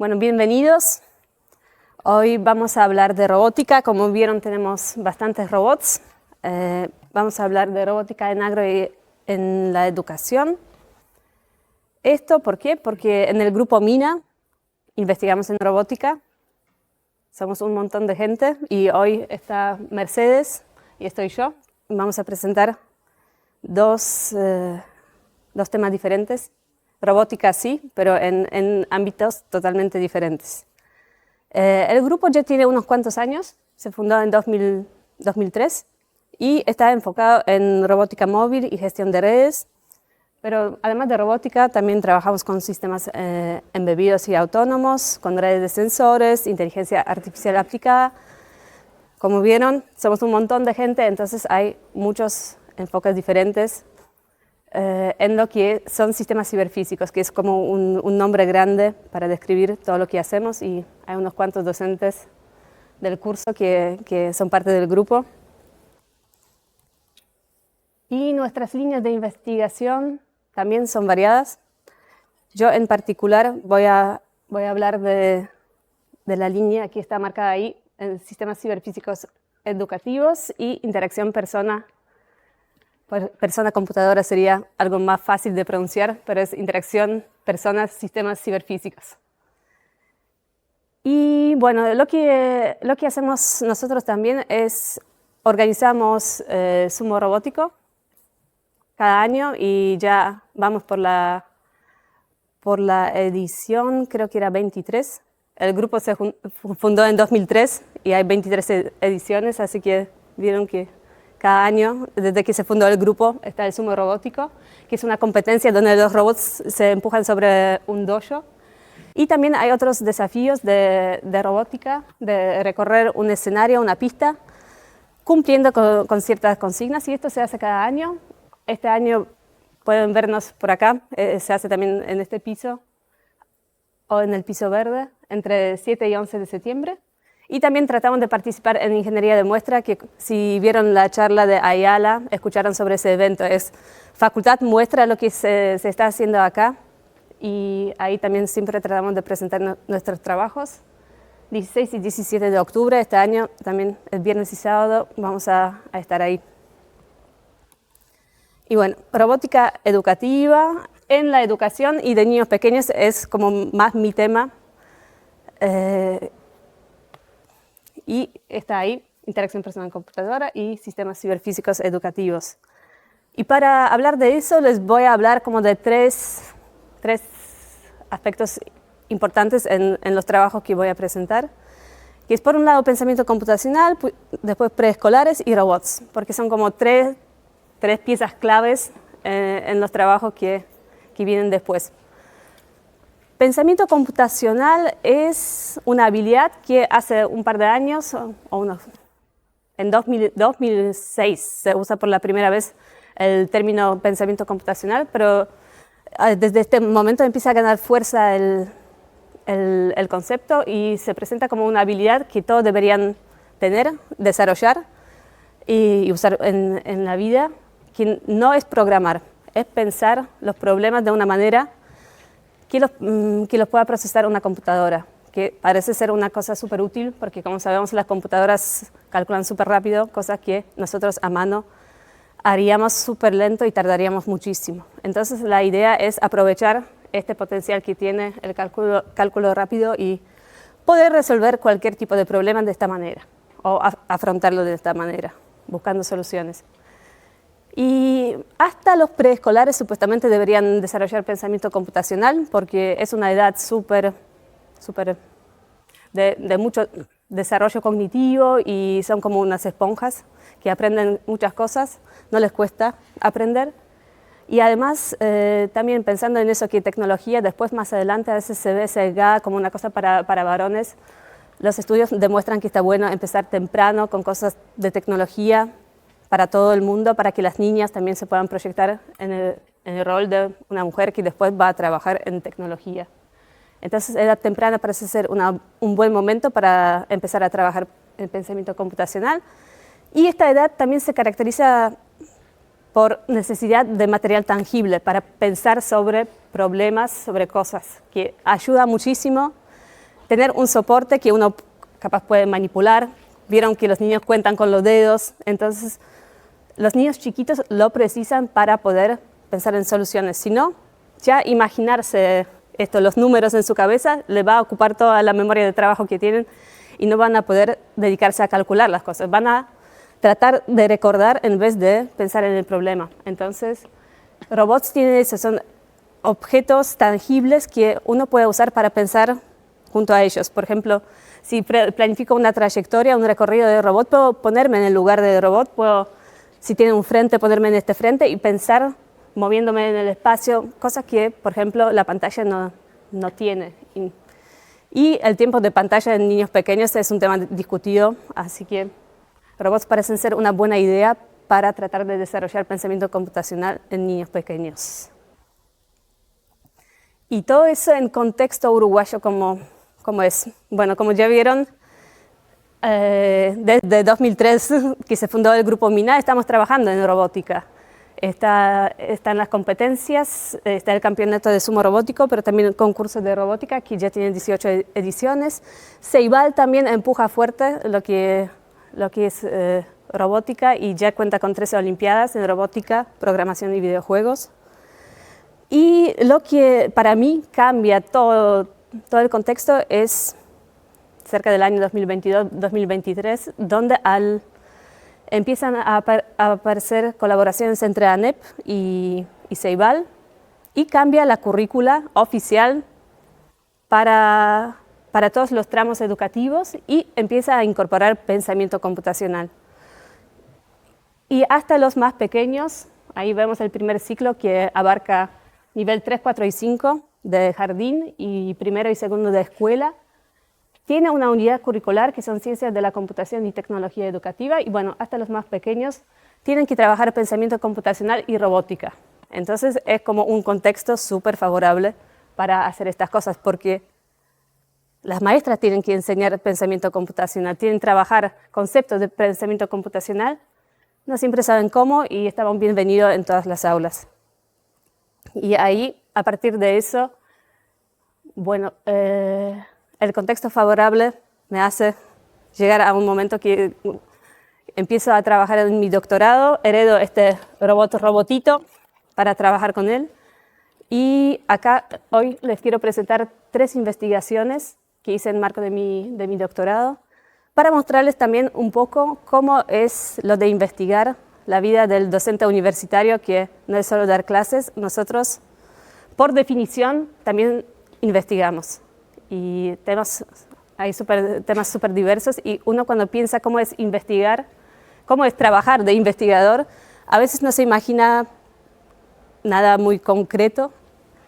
Bueno, bienvenidos. Hoy vamos a hablar de robótica. Como vieron, tenemos bastantes robots. Vamos a hablar de robótica en agro y en la educación. ¿Esto por qué? Porque en el grupo MINA investigamos en robótica. Somos un montón de gente y hoy está Mercedes y estoy yo. Vamos a presentar dos temas diferentes. Robótica sí, pero en ámbitos totalmente diferentes. El grupo ya tiene unos cuantos años, se fundó en 2003 y está enfocado en robótica móvil y gestión de redes, pero además de robótica también trabajamos con sistemas embebidos y autónomos, con redes de sensores, inteligencia artificial aplicada. Como vieron, somos un montón de gente, entonces hay muchos enfoques diferentes en lo que son sistemas ciberfísicos, que es como un nombre grande para describir todo lo que hacemos, y hay unos cuantos docentes del curso que son parte del grupo. Y nuestras líneas de investigación también son variadas. Yo en particular voy a hablar de la línea que está marcada ahí, en sistemas ciberfísicos educativos y interacción persona-computadora sería algo más fácil de pronunciar, pero es interacción personas-sistemas ciberfísicos. Y bueno, lo que hacemos nosotros también es organizamos Sumo Robótico cada año y ya vamos por la edición, creo que era 23. El grupo se fundó en 2003 y hay 23 ediciones, así que vieron que cada año, desde que se fundó el grupo, está el Sumo Robótico, que es una competencia donde los robots se empujan sobre un dojo. Y también hay otros desafíos de robótica, de recorrer un escenario, una pista, cumpliendo con ciertas consignas, y esto se hace cada año. Este año pueden vernos por acá, se hace también en este piso, o en el piso verde, entre 7 y 11 de septiembre. Y también tratamos de participar en ingeniería de muestra, que si vieron la charla de Ayala, escucharon sobre ese evento. Es Facultad muestra lo que se está haciendo acá, y ahí también siempre tratamos de presentar nuestros trabajos. 16 y 17 de octubre, este año también el viernes y sábado vamos a estar ahí. Y bueno, robótica educativa en la educación y de niños pequeños es como más mi tema. Y está ahí, interacción persona-computadora y sistemas ciberfísicos educativos. Y para hablar de eso les voy a hablar como de tres aspectos importantes en los trabajos que voy a presentar, que es por un lado pensamiento computacional, después preescolares y robots, porque son como tres piezas claves en los trabajos que vienen después. Pensamiento computacional es una habilidad que hace un par de años, en 2006 se usa por la primera vez el término pensamiento computacional, pero desde este momento empieza a ganar fuerza el concepto y se presenta como una habilidad que todos deberían tener, desarrollar y usar en la vida, que no es programar, es pensar los problemas de una manera que los pueda procesar una computadora, que parece ser una cosa súper útil, porque como sabemos las computadoras calculan súper rápido, cosas que nosotros a mano haríamos súper lento y tardaríamos muchísimo. Entonces la idea es aprovechar este potencial que tiene el cálculo rápido y poder resolver cualquier tipo de problema de esta manera, o afrontarlo de esta manera, buscando soluciones. Y hasta los preescolares supuestamente deberían desarrollar pensamiento computacional, porque es una edad súper de mucho desarrollo cognitivo y son como unas esponjas que aprenden muchas cosas, no les cuesta aprender. Y además también pensando en eso, que tecnología después más adelante a veces se ve sesgada como una cosa para varones. Los estudios demuestran que está bueno empezar temprano con cosas de tecnología para todo el mundo, para que las niñas también se puedan proyectar en el rol de una mujer que después va a trabajar en tecnología. Entonces, edad temprana parece ser un buen momento para empezar a trabajar en pensamiento computacional. Y esta edad también se caracteriza por necesidad de material tangible para pensar sobre problemas, sobre cosas, que ayuda muchísimo tener un soporte que uno capaz puede manipular. Vieron que los niños cuentan con los dedos, entonces los niños chiquitos lo precisan para poder pensar en soluciones. Si no, ya imaginarse los números en su cabeza les va a ocupar toda la memoria de trabajo que tienen y no van a poder dedicarse a calcular las cosas. Van a tratar de recordar en vez de pensar en el problema. Entonces, robots tienen eso, son objetos tangibles que uno puede usar para pensar junto a ellos. Por ejemplo, si planifico una trayectoria, un recorrido de robot, puedo ponerme en el lugar del robot, puedo, si tiene un frente, ponerme en este frente y pensar moviéndome en el espacio, cosas que, por ejemplo, la pantalla no tiene. Y el tiempo de pantalla en niños pequeños es un tema discutido, así que robots parecen ser una buena idea para tratar de desarrollar pensamiento computacional en niños pequeños. Y todo eso en contexto uruguayo, como es. Bueno, como ya vieron, desde 2003 que se fundó el Grupo MINA, estamos trabajando en robótica. Están las competencias, está el campeonato de sumo robótico, pero también el concurso de robótica, que ya tiene 18 ediciones. Ceibal también empuja fuerte lo que es robótica y ya cuenta con 13 olimpiadas en robótica, programación y videojuegos. Y lo que para mí cambia todo el contexto es cerca del año 2022-2023, donde empiezan a aparecer colaboraciones entre ANEP y Ceibal y cambia la currícula oficial para todos los tramos educativos y empieza a incorporar pensamiento computacional. Y hasta los más pequeños, ahí vemos el primer ciclo que abarca nivel 3, 4 y 5 de jardín y primero y segundo de escuela. Tiene una unidad curricular que son ciencias de la computación y tecnología educativa y bueno, hasta los más pequeños tienen que trabajar pensamiento computacional y robótica. Entonces es como un contexto súper favorable para hacer estas cosas porque las maestras tienen que enseñar pensamiento computacional, tienen que trabajar conceptos de pensamiento computacional, no siempre saben cómo y estaban bienvenidos en todas las aulas. Y ahí, a partir de eso, bueno, el contexto favorable me hace llegar a un momento que empiezo a trabajar en mi doctorado, heredo este robotito para trabajar con él. Y acá hoy les quiero presentar 3 investigaciones que hice en marco de mi doctorado para mostrarles también un poco cómo es lo de investigar la vida del docente universitario, que no es solo dar clases, nosotros por definición también investigamos. Y hay temas súper diversos y uno cuando piensa cómo es investigar, cómo es trabajar de investigador, a veces no se imagina nada muy concreto.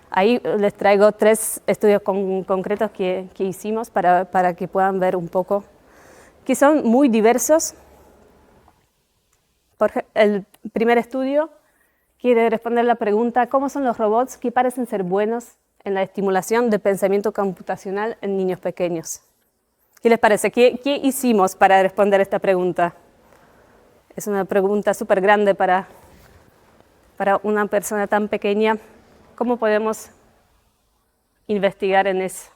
Ahí les traigo 3 estudios concretos que hicimos para que puedan ver un poco, que son muy diversos. El primer estudio quiere responder la pregunta, ¿cómo son los robots que parecen ser buenos en la estimulación de pensamiento computacional en niños pequeños? ¿Qué les parece? ¿Qué hicimos para responder esta pregunta? Es una pregunta súper grande para una persona tan pequeña. ¿Cómo podemos investigar en eso?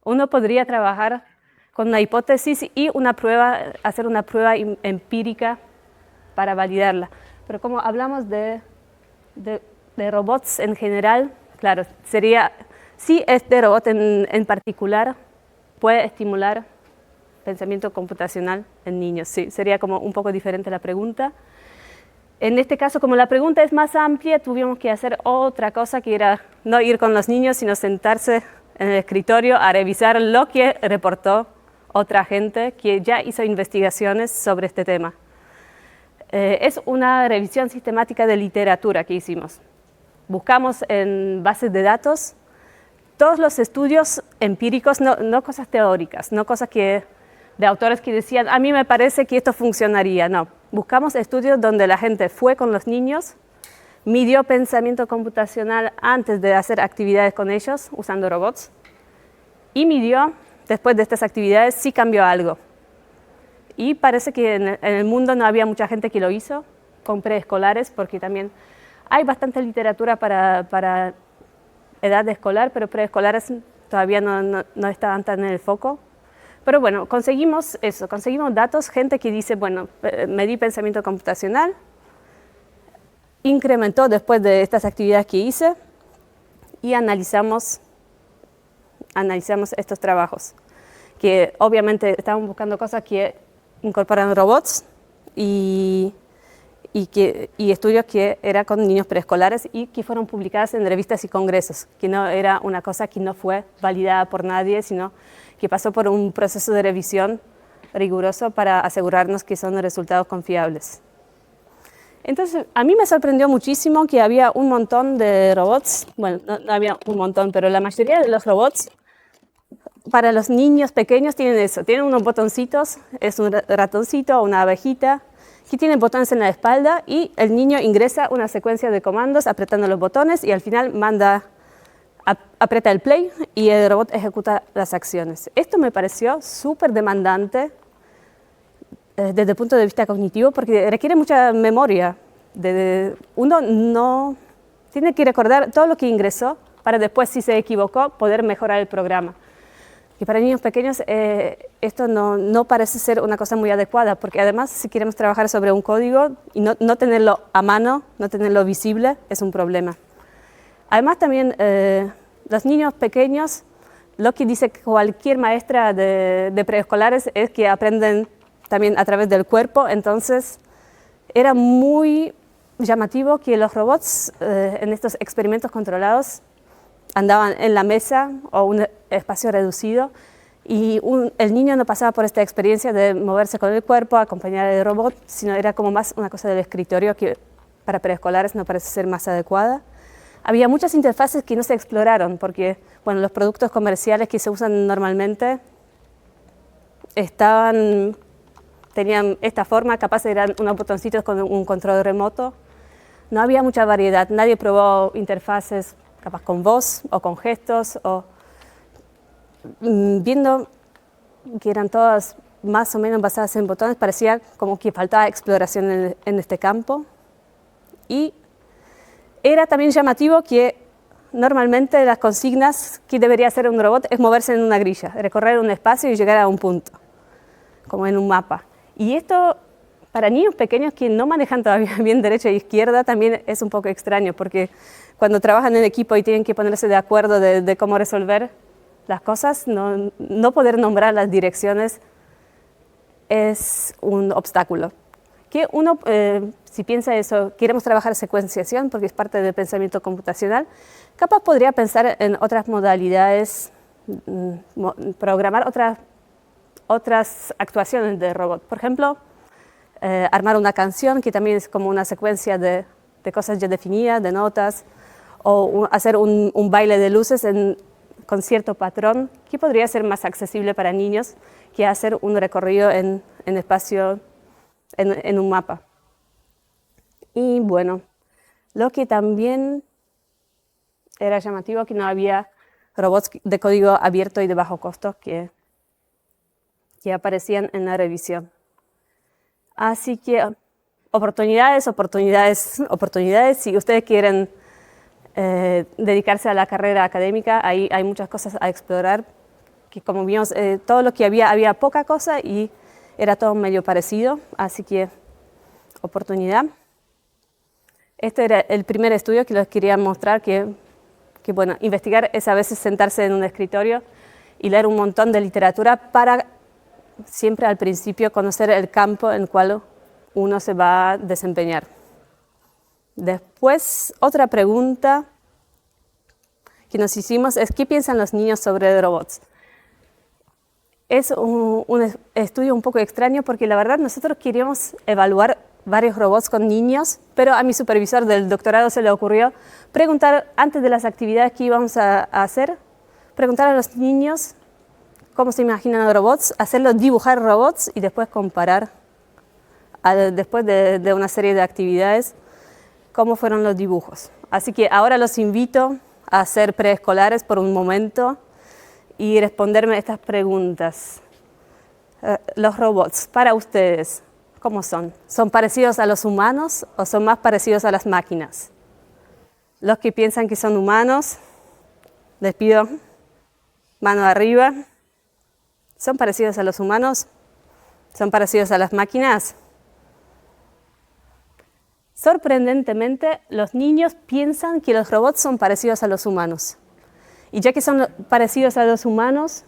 Uno podría trabajar con una hipótesis y hacer una prueba empírica para validarla. Pero como hablamos de robots en general, claro, si este robot en particular puede estimular pensamiento computacional en niños. Sí, sería como un poco diferente la pregunta. En este caso, como la pregunta es más amplia, tuvimos que hacer otra cosa que era no ir con los niños, sino sentarse en el escritorio a revisar lo que reportó otra gente que ya hizo investigaciones sobre este tema. Es una revisión sistemática de literatura que hicimos. Buscamos en bases de datos todos los estudios empíricos, no cosas teóricas, no cosas de autores que decían, a mí me parece que esto funcionaría, no. Buscamos estudios donde la gente fue con los niños, midió pensamiento computacional antes de hacer actividades con ellos, usando robots, y midió, después de estas actividades, si cambió algo. Y parece que en el mundo no había mucha gente que lo hizo, con preescolares, porque también hay bastante literatura para edad escolar, pero preescolares todavía no estaban tan en el foco. Pero bueno, conseguimos eso, conseguimos datos, gente que dice, bueno, medí pensamiento computacional, incrementó después de estas actividades que hice y analizamos estos trabajos, que obviamente estaban buscando cosas que incorporan robots y estudios que eran con niños preescolares y que fueron publicadas en revistas y congresos, que no era una cosa que no fue validada por nadie, sino que pasó por un proceso de revisión riguroso para asegurarnos que son resultados confiables. Entonces, a mí me sorprendió muchísimo que había un montón de robots, bueno, no había un montón, pero la mayoría de los robots para los niños pequeños tienen eso, tienen unos botoncitos, es un ratoncito o una abejita, que tienen botones en la espalda y el niño ingresa una secuencia de comandos apretando los botones y al final aprieta el play y el robot ejecuta las acciones. Esto me pareció súper demandante desde el punto de vista cognitivo porque requiere mucha memoria. Uno no tiene que recordar todo lo que ingresó para después, si se equivocó, poder mejorar el programa. Y para niños pequeños esto no parece ser una cosa muy adecuada, porque además si queremos trabajar sobre un código y no tenerlo a mano, no tenerlo visible, es un problema. Además también los niños pequeños, lo que dice cualquier maestra de preescolares es que aprenden también a través del cuerpo, entonces era muy llamativo que los robots en estos experimentos controlados andaban en la mesa o un espacio reducido y el niño no pasaba por esta experiencia de moverse con el cuerpo, acompañar al robot, sino era como más una cosa del escritorio que para preescolares no parece ser más adecuada. Había muchas interfaces que no se exploraron porque bueno, los productos comerciales que se usan normalmente tenían esta forma, capaz eran unos botoncitos con un control remoto. No había mucha variedad, nadie probó interfaces capaz con voz o con gestos, o viendo que eran todas más o menos basadas en botones, parecía como que faltaba exploración en este campo. Y era también llamativo que normalmente las consignas que debería hacer un robot es moverse en una grilla, recorrer un espacio y llegar a un punto, como en un mapa. Y esto, para niños pequeños que no manejan todavía bien derecha e izquierda, también es un poco extraño, porque cuando trabajan en equipo y tienen que ponerse de acuerdo de cómo resolver las cosas, no poder nombrar las direcciones es un obstáculo. Que uno, si piensa eso, queremos trabajar secuenciación porque es parte del pensamiento computacional, capaz podría pensar en otras modalidades, programar otras actuaciones de robot. Por ejemplo, armar una canción que también es como una secuencia de cosas ya definidas, de notas, o hacer un baile de luces con cierto patrón, que podría ser más accesible para niños que hacer un recorrido en espacio, en un mapa. Y bueno, lo que también era llamativo que no había robots de código abierto y de bajo costo que aparecían en la revisión. Así que oportunidades. Si ustedes quieren dedicarse a la carrera académica, ahí hay muchas cosas a explorar, que como vimos, todo lo que había poca cosa y era todo medio parecido, así que oportunidad. Este era el primer estudio que les quería mostrar, que bueno, investigar es a veces sentarse en un escritorio y leer un montón de literatura para siempre al principio conocer el campo en el cual uno se va a desempeñar. Después, otra pregunta que nos hicimos es ¿qué piensan los niños sobre robots? Es un estudio un poco extraño porque la verdad nosotros queríamos evaluar varios robots con niños, pero a mi supervisor del doctorado se le ocurrió preguntar antes de las actividades que íbamos a hacer, preguntar a los niños cómo se imaginan los robots, hacerlos dibujar robots y después comparar, después de una serie de actividades, cómo fueron los dibujos. Así que ahora los invito a ser preescolares por un momento y responderme estas preguntas. Los robots, para ustedes, ¿cómo son? ¿Son parecidos a los humanos o son más parecidos a las máquinas? Los que piensan que son humanos, les pido mano arriba. ¿Son parecidos a los humanos? ¿Son parecidos a las máquinas? Sorprendentemente, los niños piensan que los robots son parecidos a los humanos. Y ya que son parecidos a los humanos,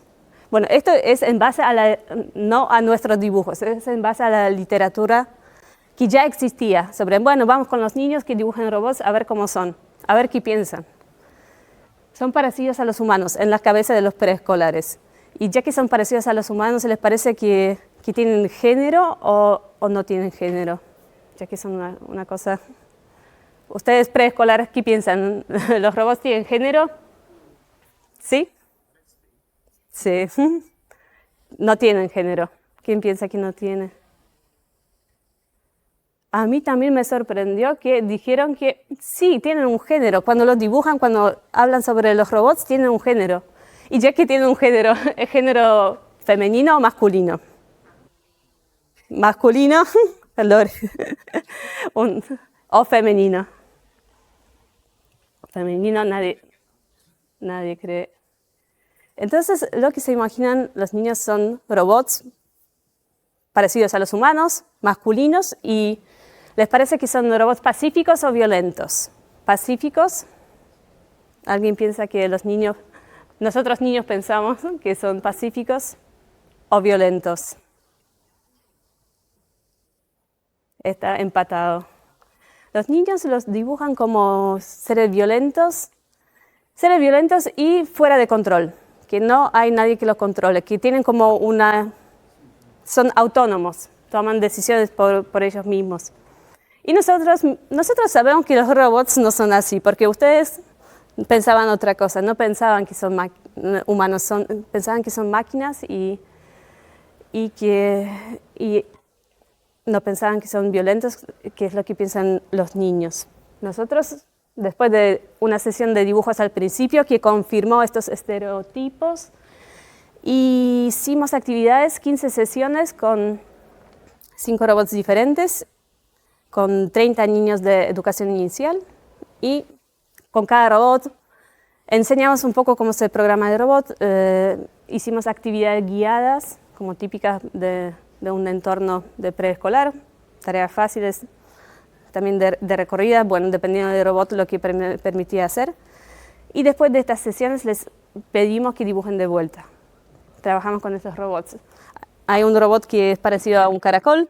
bueno, esto es en base a no a nuestros dibujos, es en base a la literatura que ya existía sobre, bueno, vamos con los niños que dibujan robots a ver cómo son, a ver qué piensan. Son parecidos a los humanos en la cabeza de los preescolares. Y ya que son parecidos a los humanos, ¿les parece que tienen género o no tienen género? Ya que son una cosa... ¿Ustedes preescolares qué piensan? ¿Los robots tienen género? ¿Sí? Sí. No tienen género. ¿Quién piensa que no tiene? A mí también me sorprendió que dijeron que sí, tienen un género. Cuando los dibujan, cuando hablan sobre los robots, tienen un género. Y ya que tienen un género, ¿es género femenino o masculino? Masculino, o femenino. Femenino, nadie cree. Entonces, lo que se imaginan los niños son robots parecidos a los humanos, masculinos, y ¿les parece que son robots pacíficos o violentos? ¿Pacíficos? ¿Alguien piensa que nosotros niños pensamos que son pacíficos o violentos? Está empatado. Los niños los dibujan como seres violentos y fuera de control, que no hay nadie que los controle, que tienen como son autónomos, toman decisiones por ellos mismos. Y nosotros sabemos que los robots no son así, porque ustedes pensaban otra cosa, no pensaban que son humanos, pensaban que son máquinas y no pensaban que son violentos, que es lo que piensan los niños. Nosotros, después de una sesión de dibujos al principio que confirmó estos estereotipos, hicimos actividades, 15 sesiones con 5 robots diferentes, con 30 niños de educación inicial, y con cada robot enseñamos un poco cómo se programa el robot, hicimos actividades guiadas, como típicas de un entorno de preescolar, tareas fáciles, también de recorrida, bueno, dependiendo del robot lo que permitía hacer. Y después de estas sesiones les pedimos que dibujen de vuelta. Trabajamos con estos robots. Hay un robot que es parecido a un caracol,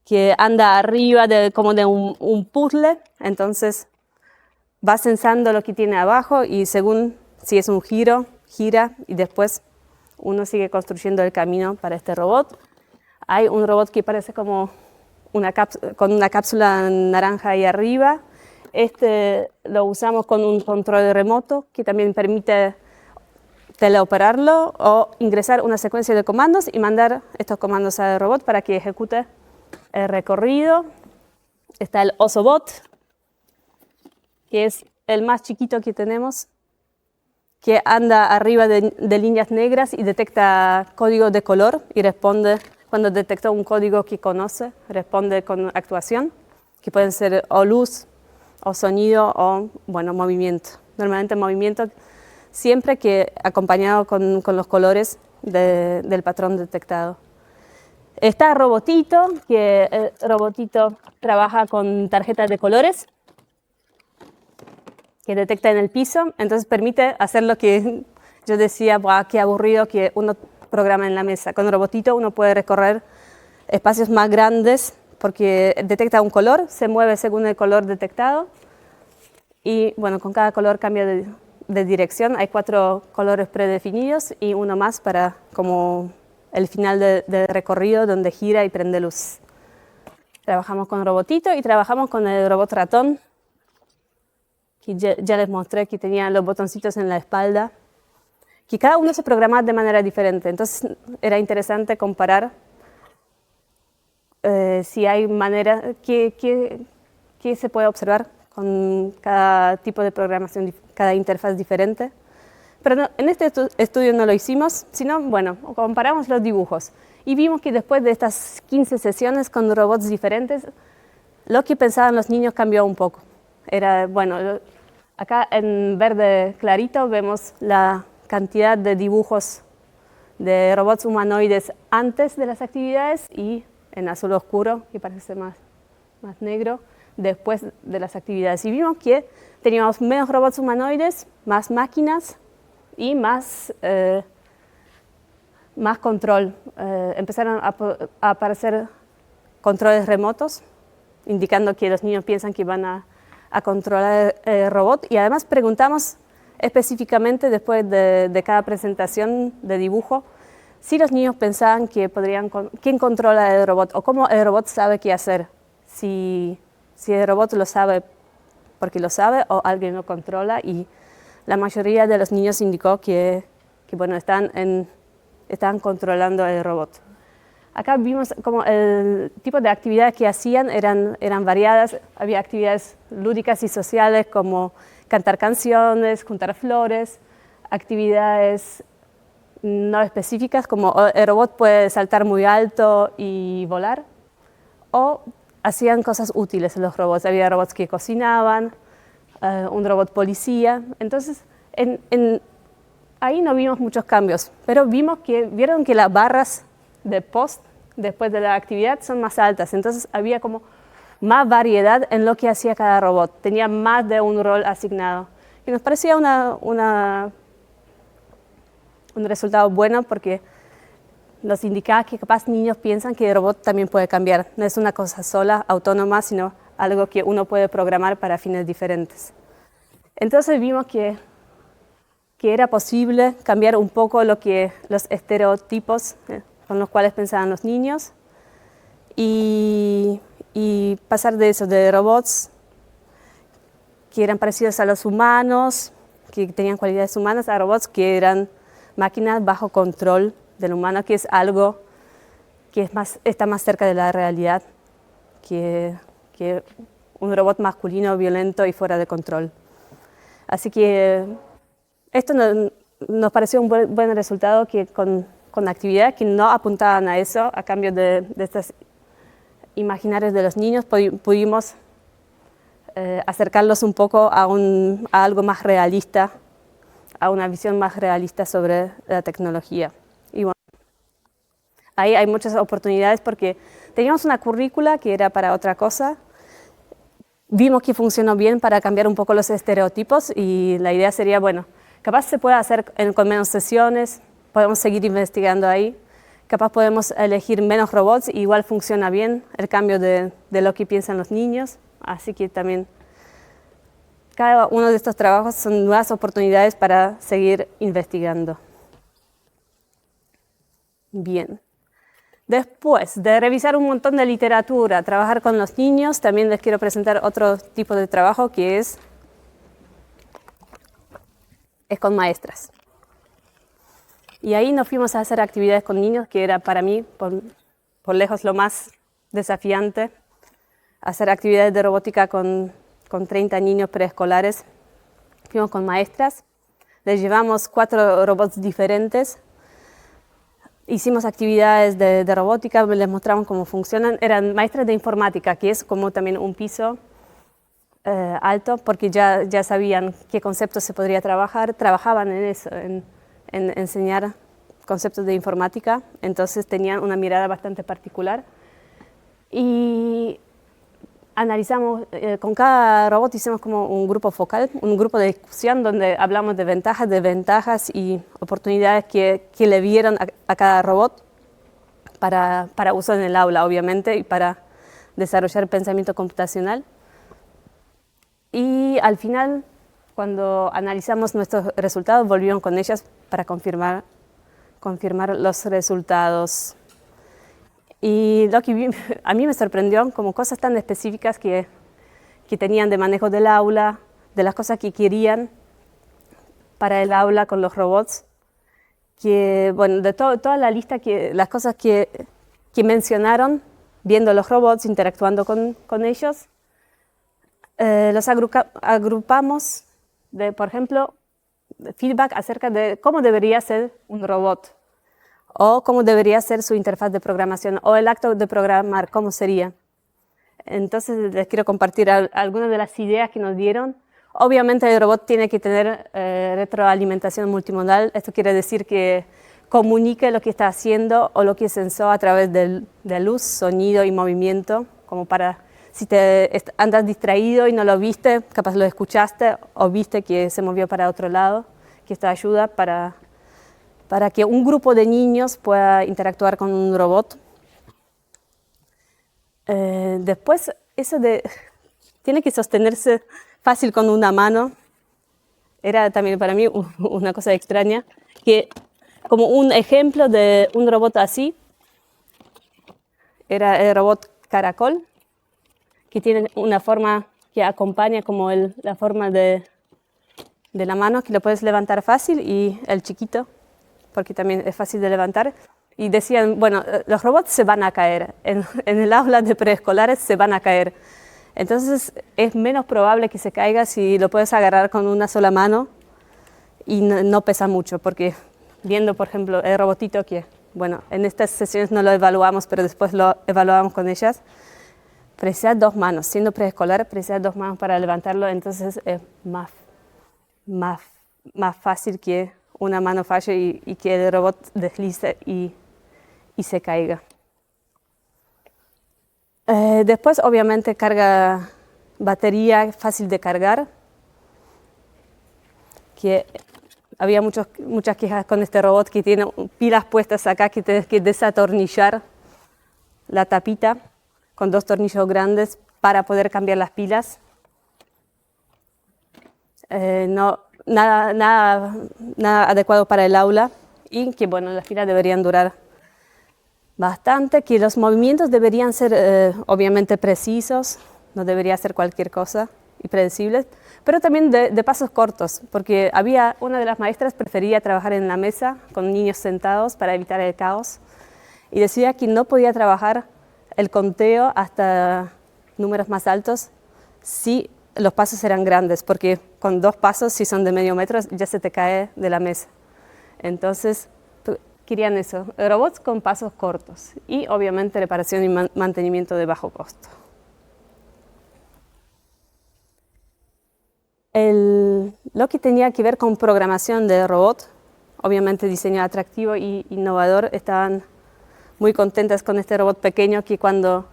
que anda arriba como de un puzzle, entonces va censando lo que tiene abajo y según si es un giro, gira y después uno sigue construyendo el camino para este robot. Hay un robot que parece como con una cápsula naranja ahí arriba. Este lo usamos con un control remoto que también permite teleoperarlo o ingresar una secuencia de comandos y mandar estos comandos al robot para que ejecute el recorrido. Está el Osobot, que es el más chiquito que tenemos, que anda arriba de líneas negras y detecta código de color y responde, cuando detecta un código que conoce, responde con actuación, que pueden ser o luz, o sonido, o bueno, movimiento. Normalmente movimiento, siempre que acompañado con los colores del patrón detectado. Está Robotito, que el Robotito trabaja con tarjetas de colores, que detecta en el piso, entonces permite hacer lo que yo decía, qué aburrido que uno programa en la mesa. Con Robotito uno puede recorrer espacios más grandes porque detecta un color, se mueve según el color detectado y bueno, con cada color cambia de dirección. Hay 4 colores predefinidos y uno más para como el final del recorrido donde gira y prende luz. Trabajamos con Robotito y trabajamos con el robot ratón, que ya les mostré que tenía los botoncitos en la espalda, que cada uno se programa de manera diferente. Entonces era interesante comparar si hay manera, qué se puede observar con cada tipo de programación, cada interfaz diferente. Pero no, en este estudio no lo hicimos, sino, bueno, comparamos los dibujos. Y vimos que después de estas 15 sesiones con robots diferentes, lo que pensaban los niños cambió un poco. Era, bueno, acá en verde clarito vemos la cantidad de dibujos de robots humanoides antes de las actividades y en azul oscuro, que parece más negro, después de las actividades. Y vimos que teníamos menos robots humanoides, más máquinas y más control. Empezaron a aparecer controles remotos, indicando que los niños piensan que van a controlar el robot. Y además preguntamos específicamente después de cada presentación de dibujo si los niños pensaban que quién controla el robot o cómo el robot sabe qué hacer. Si el robot lo sabe porque lo sabe o alguien lo controla, y la mayoría de los niños indicó que bueno, están controlando el robot. Acá vimos como el tipo de actividades que hacían eran variadas. Había actividades lúdicas y sociales como cantar canciones, juntar flores, actividades no específicas como el robot puede saltar muy alto y volar, o hacían cosas útiles los robots. Había robots que cocinaban, un robot policía. Entonces, ahí no vimos muchos cambios, pero vieron que las barras de post después de la actividad son más altas. Entonces, había como más variedad en lo que hacía cada robot. Tenía más de un rol asignado. Y nos parecía un resultado bueno porque nos indicaba que capaz niños piensan que el robot también puede cambiar. No es una cosa sola, autónoma, sino algo que uno puede programar para fines diferentes. Entonces vimos que era posible cambiar un poco los estereotipos con los cuales pensaban los niños y pasar de eso, de robots que eran parecidos a los humanos, que tenían cualidades humanas, a robots que eran máquinas bajo control del humano, que es algo que está más cerca de la realidad que un robot masculino, violento y fuera de control. Así que esto nos pareció un buen resultado, que con actividades que no apuntaban a eso, a cambio de estos imaginarios de los niños, pudimos acercarlos un poco a algo más realista, a una visión más realista sobre la tecnología. Y bueno, ahí hay muchas oportunidades porque teníamos una currícula que era para otra cosa. Vimos que funcionó bien para cambiar un poco los estereotipos y la idea sería, bueno, capaz se puede hacer con menos sesiones, podemos seguir investigando ahí, capaz podemos elegir menos robots y igual funciona bien el cambio de lo que piensan los niños. Así que también cada uno de estos trabajos son nuevas oportunidades para seguir investigando. Bien. Después de revisar un montón de literatura, trabajar con los niños, también les quiero presentar otro tipo de trabajo que es con maestras. Y ahí nos fuimos a hacer actividades con niños, que era para mí, por lejos, lo más desafiante. Hacer actividades de robótica con 30 niños preescolares. Fuimos con maestras, les llevamos 4 robots diferentes. Hicimos actividades de robótica, les mostramos cómo funcionan. Eran maestras de informática, que es como también un piso alto, porque ya sabían qué conceptos se podría trabajar. Trabajaban en eso, en enseñar conceptos de informática. Entonces tenían una mirada bastante particular. Y analizamos, con cada robot hicimos como un grupo focal, un grupo de discusión donde hablamos de ventajas y oportunidades que le vieron a cada robot para uso en el aula, obviamente, y para desarrollar pensamiento computacional. Y al final, cuando analizamos nuestros resultados, volvieron con ellas para confirmar los resultados. Y lo que a mí me sorprendió, como cosas tan específicas que tenían de manejo del aula, de las cosas que querían para el aula con los robots, que, bueno, de toda la lista, las cosas que mencionaron, viendo los robots, interactuando con ellos, los agrupamos, por ejemplo, feedback acerca de cómo debería ser un robot. o cómo debería ser su interfaz de programación, o el acto de programar, cómo sería. Entonces les quiero compartir algunas de las ideas que nos dieron. Obviamente el robot tiene que tener retroalimentación multimodal. Esto quiere decir que comunique lo que está haciendo o lo que sensó a través de luz, sonido y movimiento, como para si andas distraído y no lo viste, capaz lo escuchaste o viste que se movió para otro lado, que esto ayuda para que un grupo de niños pueda interactuar con un robot. Después, tiene que sostenerse fácil con una mano. Era también para mí una cosa extraña, que como un ejemplo de un robot así, era el robot Caracol, que tiene una forma que acompaña como la forma de la mano, que lo puedes levantar fácil, y el chiquito, porque también es fácil de levantar. Y decían, bueno, los robots se van a caer, en el aula de preescolares se van a caer. Entonces es menos probable que se caiga si lo puedes agarrar con una sola mano y no pesa mucho, porque viendo, por ejemplo, el robotito que, bueno, en estas sesiones no lo evaluamos, pero después lo evaluamos con ellas, precisa 2 manos. Siendo preescolar, precisa 2 manos para levantarlo, entonces es más fácil que una mano falle y que el robot deslice y se caiga. Después, obviamente, carga batería fácil de cargar, que había muchas quejas con este robot que tiene pilas puestas acá que tienes que desatornillar la tapita con 2 tornillos grandes para poder cambiar las pilas. Nada adecuado para el aula, y que bueno, las pilas deberían durar bastante, que los movimientos deberían ser obviamente precisos, no debería ser cualquier cosa y predecibles, pero también de pasos cortos, porque una de las maestras prefería trabajar en la mesa con niños sentados para evitar el caos, y decía que no podía trabajar el conteo hasta números más altos si los pasos eran grandes, porque con 2 pasos, si son de medio metro, ya se te cae de la mesa. Entonces querían eso, robots con pasos cortos y obviamente reparación y mantenimiento de bajo costo. Lo que tenía que ver con programación de robot, obviamente diseño atractivo e innovador, estaban muy contentas con este robot pequeño que cuando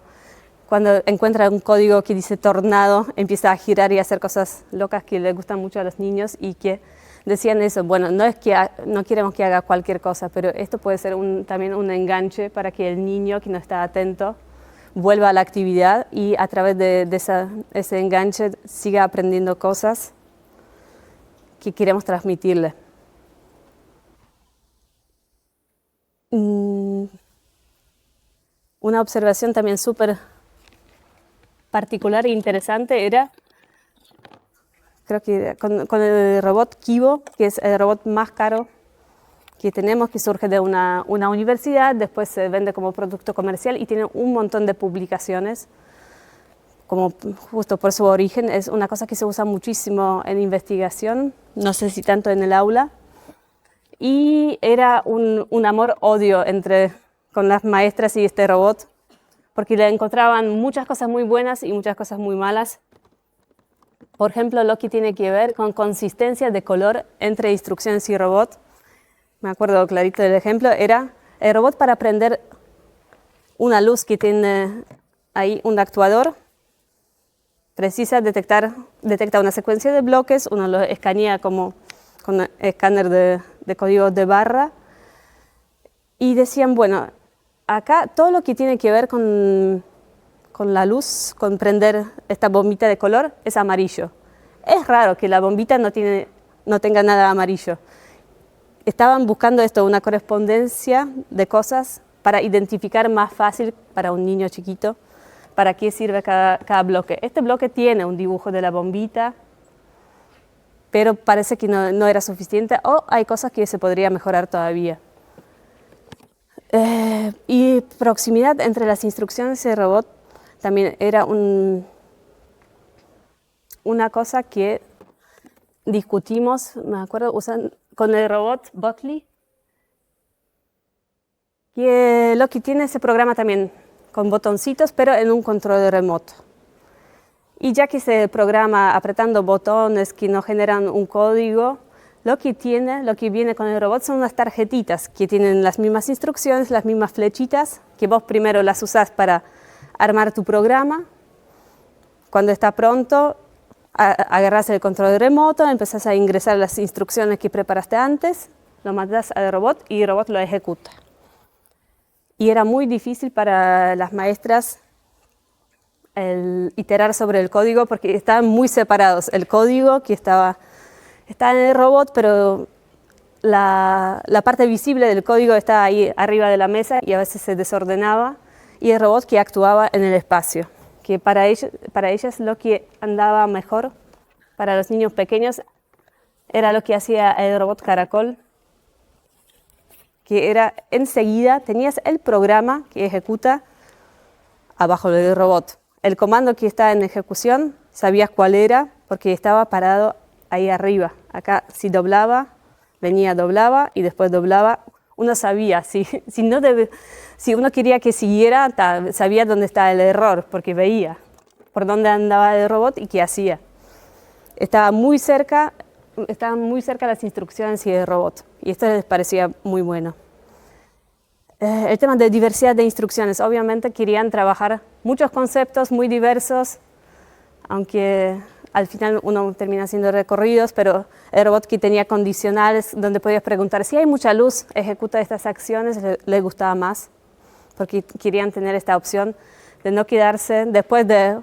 encuentra un código que dice tornado, empieza a girar y a hacer cosas locas que les gustan mucho a los niños, y que decían eso, bueno, no es que no queremos que haga cualquier cosa, pero esto puede ser también un enganche para que el niño que no está atento vuelva a la actividad y a través de ese enganche siga aprendiendo cosas que queremos transmitirle. Una observación también súper particular e interesante era, creo que con el robot Kibo, que es el robot más caro que tenemos, que surge de una universidad, después se vende como producto comercial y tiene un montón de publicaciones, como justo por su origen. Es una cosa que se usa muchísimo en investigación, no sé si tanto en el aula, y era un amor-odio con las maestras y este robot, porque le encontraban muchas cosas muy buenas y muchas cosas muy malas. Por ejemplo, lo que tiene que ver con consistencia de color entre instrucciones y robot. Me acuerdo clarito del ejemplo, era el robot para prender una luz que tiene ahí un actuador. Precisa detecta una secuencia de bloques, uno lo escanea como con un escáner de códigos de barra. Y decían, bueno, acá todo lo que tiene que ver con la luz, con prender esta bombita de color, es amarillo. Es raro que la bombita no tenga nada amarillo. Estaban buscando una correspondencia de cosas para identificar más fácil para un niño chiquito para qué sirve cada bloque. Este bloque tiene un dibujo de la bombita, pero parece que no era suficiente, o hay cosas que se podría mejorar todavía. Y proximidad entre las instrucciones y el robot también era una cosa que discutimos, me acuerdo, con el robot Buckley. que lo que tiene ese programa también con botoncitos, pero en un control remoto. Y ya que se programa apretando botones que no generan un código, lo que viene con el robot son unas tarjetitas que tienen las mismas instrucciones, las mismas flechitas, que vos primero las usás para armar tu programa. Cuando está pronto, agarrás el control remoto, empezás a ingresar las instrucciones que preparaste antes, lo mandas al robot y el robot lo ejecuta. Y era muy difícil para las maestras el iterar sobre el código porque estaban muy separados. El código que estaba en el robot, pero la parte visible del código estaba ahí arriba de la mesa y a veces se desordenaba. Y el robot que actuaba en el espacio, que para ellas lo que andaba mejor, para los niños pequeños, era lo que hacía el robot Caracol, que era enseguida, tenías el programa que ejecuta abajo del robot. El comando que está en ejecución, sabías cuál era, porque estaba parado ahí arriba. Acá si doblaba, venía, doblaba y después doblaba. Uno sabía, si uno quería que siguiera, sabía dónde estaba el error, porque veía por dónde andaba el robot y qué hacía. Estaban muy cerca las instrucciones y el robot, y esto les parecía muy bueno. El tema de diversidad de instrucciones, obviamente querían trabajar muchos conceptos muy diversos, aunque al final uno termina haciendo recorridos, pero el robot que tenía condicionales donde podías preguntar si hay mucha luz, ejecuta estas acciones, le gustaba más, porque querían tener esta opción de no quedarse después de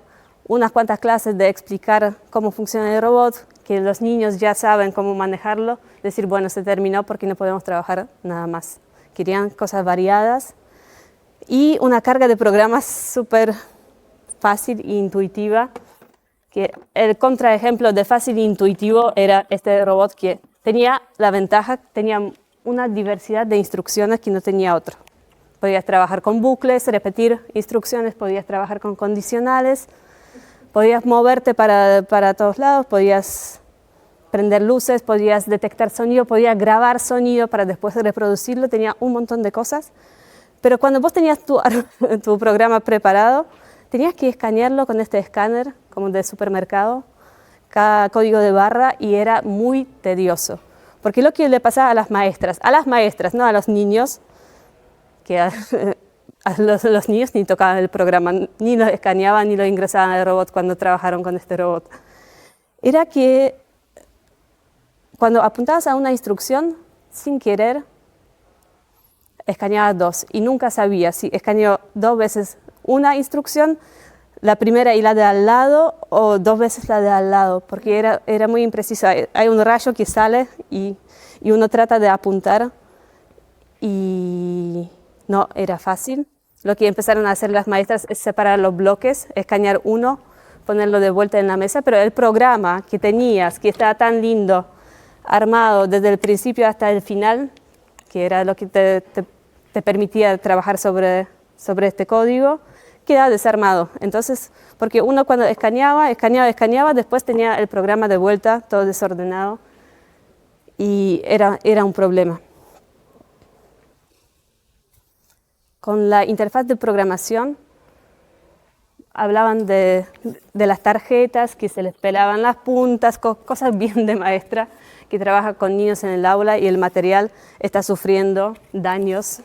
unas cuantas clases de explicar cómo funciona el robot, que los niños ya saben cómo manejarlo, decir, bueno, se terminó porque no podemos trabajar nada más. Querían cosas variadas y una carga de programas súper fácil e intuitiva, que el contraejemplo de fácil e intuitivo era este robot que tenía la ventaja, tenía una diversidad de instrucciones que no tenía otro. Podías trabajar con bucles, repetir instrucciones, podías trabajar con condicionales, podías moverte para todos lados, podías prender luces, podías detectar sonido, podías grabar sonido para después reproducirlo, tenía un montón de cosas. Pero cuando vos tenías tu programa preparado, tenías que escanearlo con este escáner, como de supermercado, cada código de barra, y era muy tedioso. Porque lo que le pasaba a las maestras, no a los niños, que a los niños ni tocaban el programa, ni lo escaneaban, ni lo ingresaban al robot cuando trabajaron con este robot, era que cuando apuntabas a una instrucción, sin querer, escaneabas dos y nunca sabías si escaneó dos veces una instrucción, la primera y la de al lado, o dos veces la de al lado, porque era muy impreciso. Hay un rayo que sale y uno trata de apuntar y no era fácil. Lo que empezaron a hacer las maestras es separar los bloques, escanear uno, ponerlo de vuelta en la mesa, pero el programa que tenías, que estaba tan lindo, armado desde el principio hasta el final, que era lo que te permitía trabajar sobre este código, queda desarmado. Entonces, porque uno cuando escaneaba, después tenía el programa de vuelta, todo desordenado, y era un problema. Con la interfaz de programación, hablaban de las tarjetas, que se les pelaban las puntas, cosas bien de maestra, que trabaja con niños en el aula y el material está sufriendo daños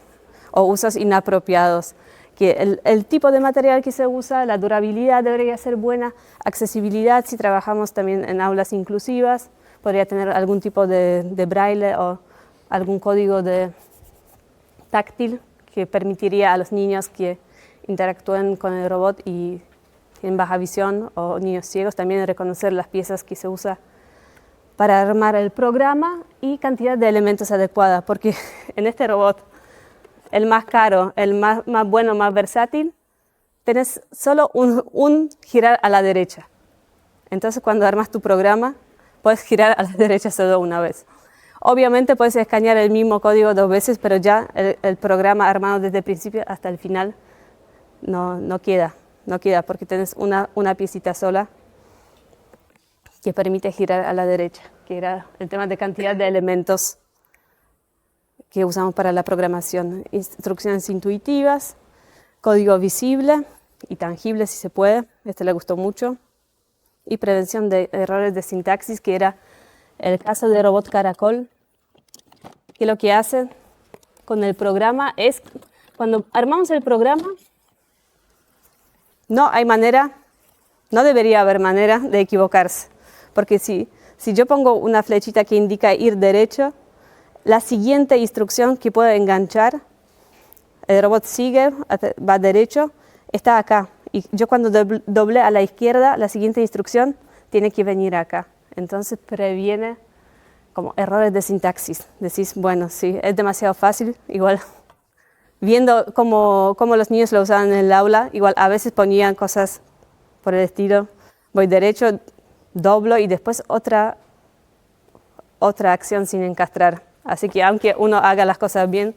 o usos inapropiados. Que el tipo de material que se usa, la durabilidad debería ser buena, accesibilidad, si trabajamos también en aulas inclusivas, podría tener algún tipo de braille o algún código táctil que permitiría a los niños que interactúen con el robot y tienen baja visión o niños ciegos también reconocer las piezas que se usa para armar el programa y cantidad de elementos adecuada, porque en este robot, el más caro, el más bueno, más versátil, tenés solo un girar a la derecha. Entonces cuando armas tu programa, puedes girar a la derecha solo una vez. Obviamente puedes escanear el mismo código dos veces, pero ya el programa armado desde el principio hasta el final no queda, porque tienes una piecita sola que permite girar a la derecha, que era el tema de cantidad de elementos que usamos para la programación. Instrucciones intuitivas, código visible y tangible si se puede, este le gustó mucho, y prevención de errores de sintaxis, que era el caso de Robot Caracol, que lo que hace con el programa es, cuando armamos el programa, no hay manera, no debería haber manera de equivocarse, porque si yo pongo una flechita que indica ir derecho, la siguiente instrucción que puede enganchar, el robot sigue, va derecho, está acá. Y yo cuando doble a la izquierda, la siguiente instrucción tiene que venir acá. Entonces previene como errores de sintaxis. Decís, bueno, sí, es demasiado fácil, igual viendo cómo los niños lo usaban en el aula, igual a veces ponían cosas por el estilo, voy derecho, doblo y después otra acción sin encastrar. Así que aunque uno haga las cosas bien,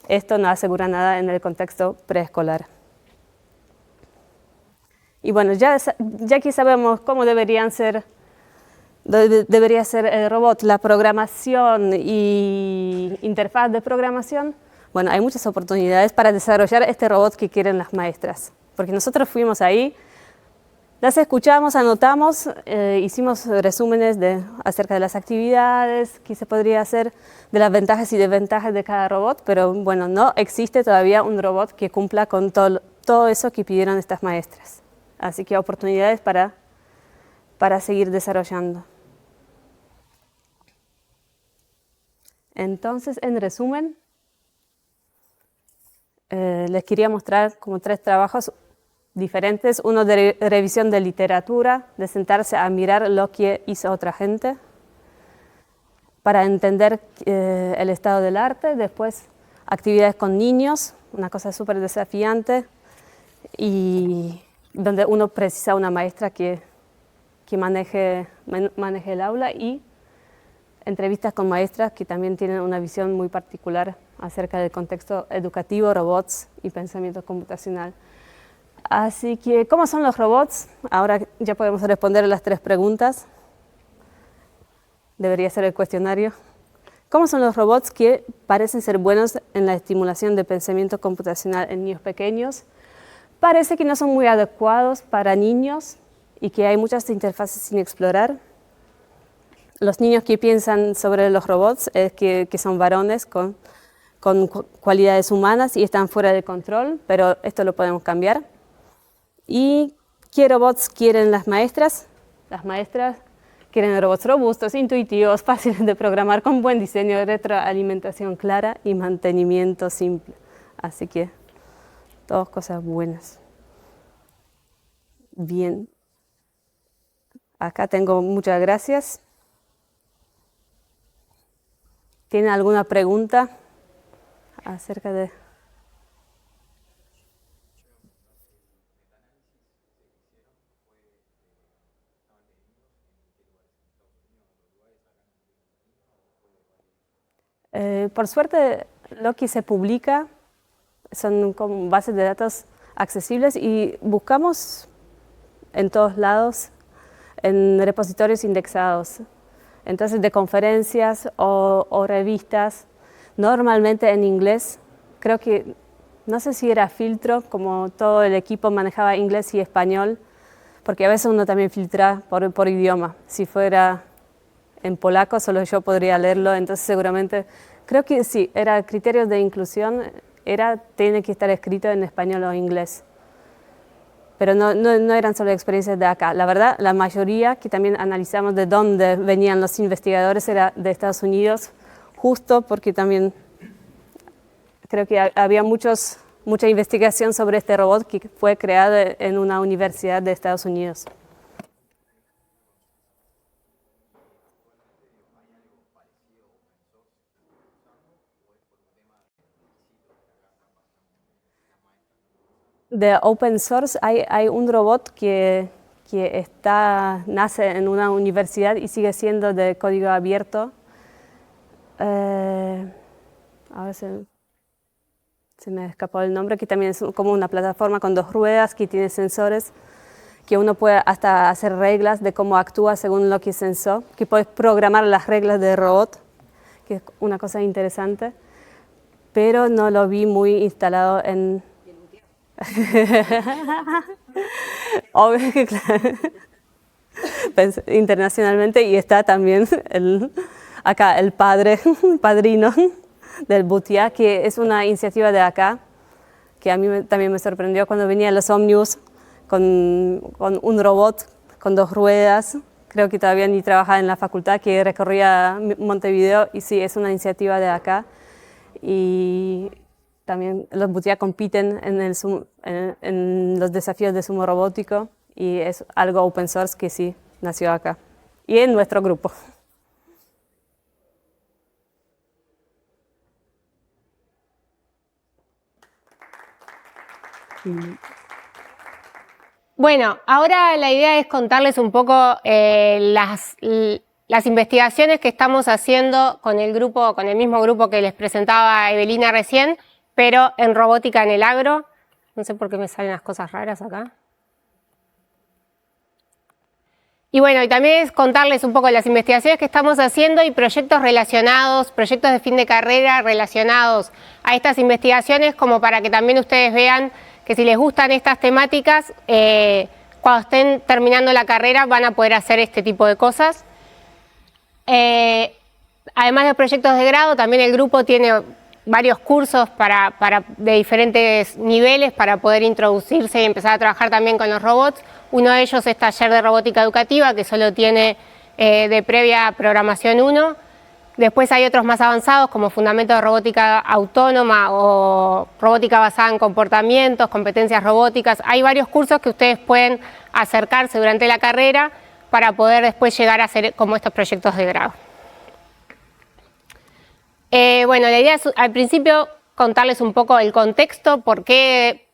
esto no asegura nada en el contexto preescolar. Y bueno, ya que sabemos cómo debería ser el robot, la programación y interfaz de programación, bueno, hay muchas oportunidades para desarrollar este robot que quieren las maestras. Porque nosotros fuimos ahí, las escuchamos, anotamos, hicimos resúmenes acerca de las actividades que se podría hacer, de las ventajas y desventajas de cada robot, pero bueno, no existe todavía un robot que cumpla con todo eso que pidieron estas maestras. Así que oportunidades para seguir desarrollando. Entonces, en resumen, les quería mostrar como 3 trabajos diferentes, uno de revisión de literatura, de sentarse a mirar lo que hizo otra gente, para entender el estado del arte, después actividades con niños, una cosa súper desafiante, y donde uno precisa una maestra que maneje el aula, y entrevistas con maestras que también tienen una visión muy particular acerca del contexto educativo, robots y pensamiento computacional. Así que, ¿cómo son los robots? Ahora ya podemos responder las 3 preguntas. Debería ser el cuestionario. ¿Cómo son los robots que parecen ser buenos en la estimulación de pensamiento computacional en niños pequeños? Parece que no son muy adecuados para niños y que hay muchas interfaces sin explorar. Los niños que piensan sobre los robots es que son varones con cualidades humanas y están fuera de control, pero esto lo podemos cambiar. ¿Y qué robots quieren las maestras? Las maestras quieren robots robustos, intuitivos, fáciles de programar, con buen diseño, retroalimentación clara y mantenimiento simple. Así que, todas cosas buenas. Bien. Acá tengo muchas gracias. ¿Tienen alguna pregunta acerca de...? Por suerte, lo que se publica son como bases de datos accesibles y buscamos en todos lados en repositorios indexados. Entonces, de conferencias o revistas, normalmente en inglés. Creo que, no sé si era filtro, como todo el equipo manejaba inglés y español, porque a veces uno también filtra por idioma. Si fuera en polaco, solo yo podría leerlo, entonces seguramente, creo que sí, era criterios de inclusión, tiene que estar escrito en español o inglés. Pero no eran solo experiencias de acá. La verdad, la mayoría que también analizamos de dónde venían los investigadores era de Estados Unidos, justo porque también creo que había mucha investigación sobre este robot que fue creado en una universidad de Estados Unidos. De open source hay un robot que nace en una universidad y sigue siendo de código abierto. A ver se me escapó el nombre, que también es como una plataforma con 2 ruedas que tiene sensores, que uno puede hasta hacer reglas de cómo actúa según lo que sensó, que puedes programar las reglas del robot, que es una cosa interesante. pero no lo vi muy instalado en... Obvio que claro. Internacionalmente, y está también acá el padrino del Butiá, que es una iniciativa de acá, que a mí también me sorprendió cuando venía los ómnibus con un robot con 2 ruedas. Creo que todavía ni trabajaba en la facultad, que recorría Montevideo, y sí, es una iniciativa de acá. Y también los Butiá compiten en los desafíos de sumo robótico, y es algo open source que sí nació acá y en nuestro grupo. Bueno, ahora la idea es contarles un poco las investigaciones que estamos haciendo con el mismo grupo que les presentaba Evelina recién, pero en robótica en el agro. No sé por qué me salen las cosas raras acá. Y bueno, y también es contarles un poco las investigaciones que estamos haciendo y proyectos relacionados, proyectos de fin de carrera relacionados a estas investigaciones, como para que también ustedes vean que si les gustan estas temáticas, cuando estén terminando la carrera van a poder hacer este tipo de cosas. Además de proyectos de grado, también el grupo tiene varios cursos de diferentes niveles para poder introducirse y empezar a trabajar también con los robots. Uno de ellos es taller de robótica educativa, que solo tiene de previa programación 1. Después hay otros más avanzados, como fundamentos de robótica autónoma o robótica basada en comportamientos, competencias robóticas. Hay varios cursos que ustedes pueden acercarse durante la carrera para poder después llegar a hacer como estos proyectos de grado. Bueno, la idea es al principio contarles un poco el contexto, por qué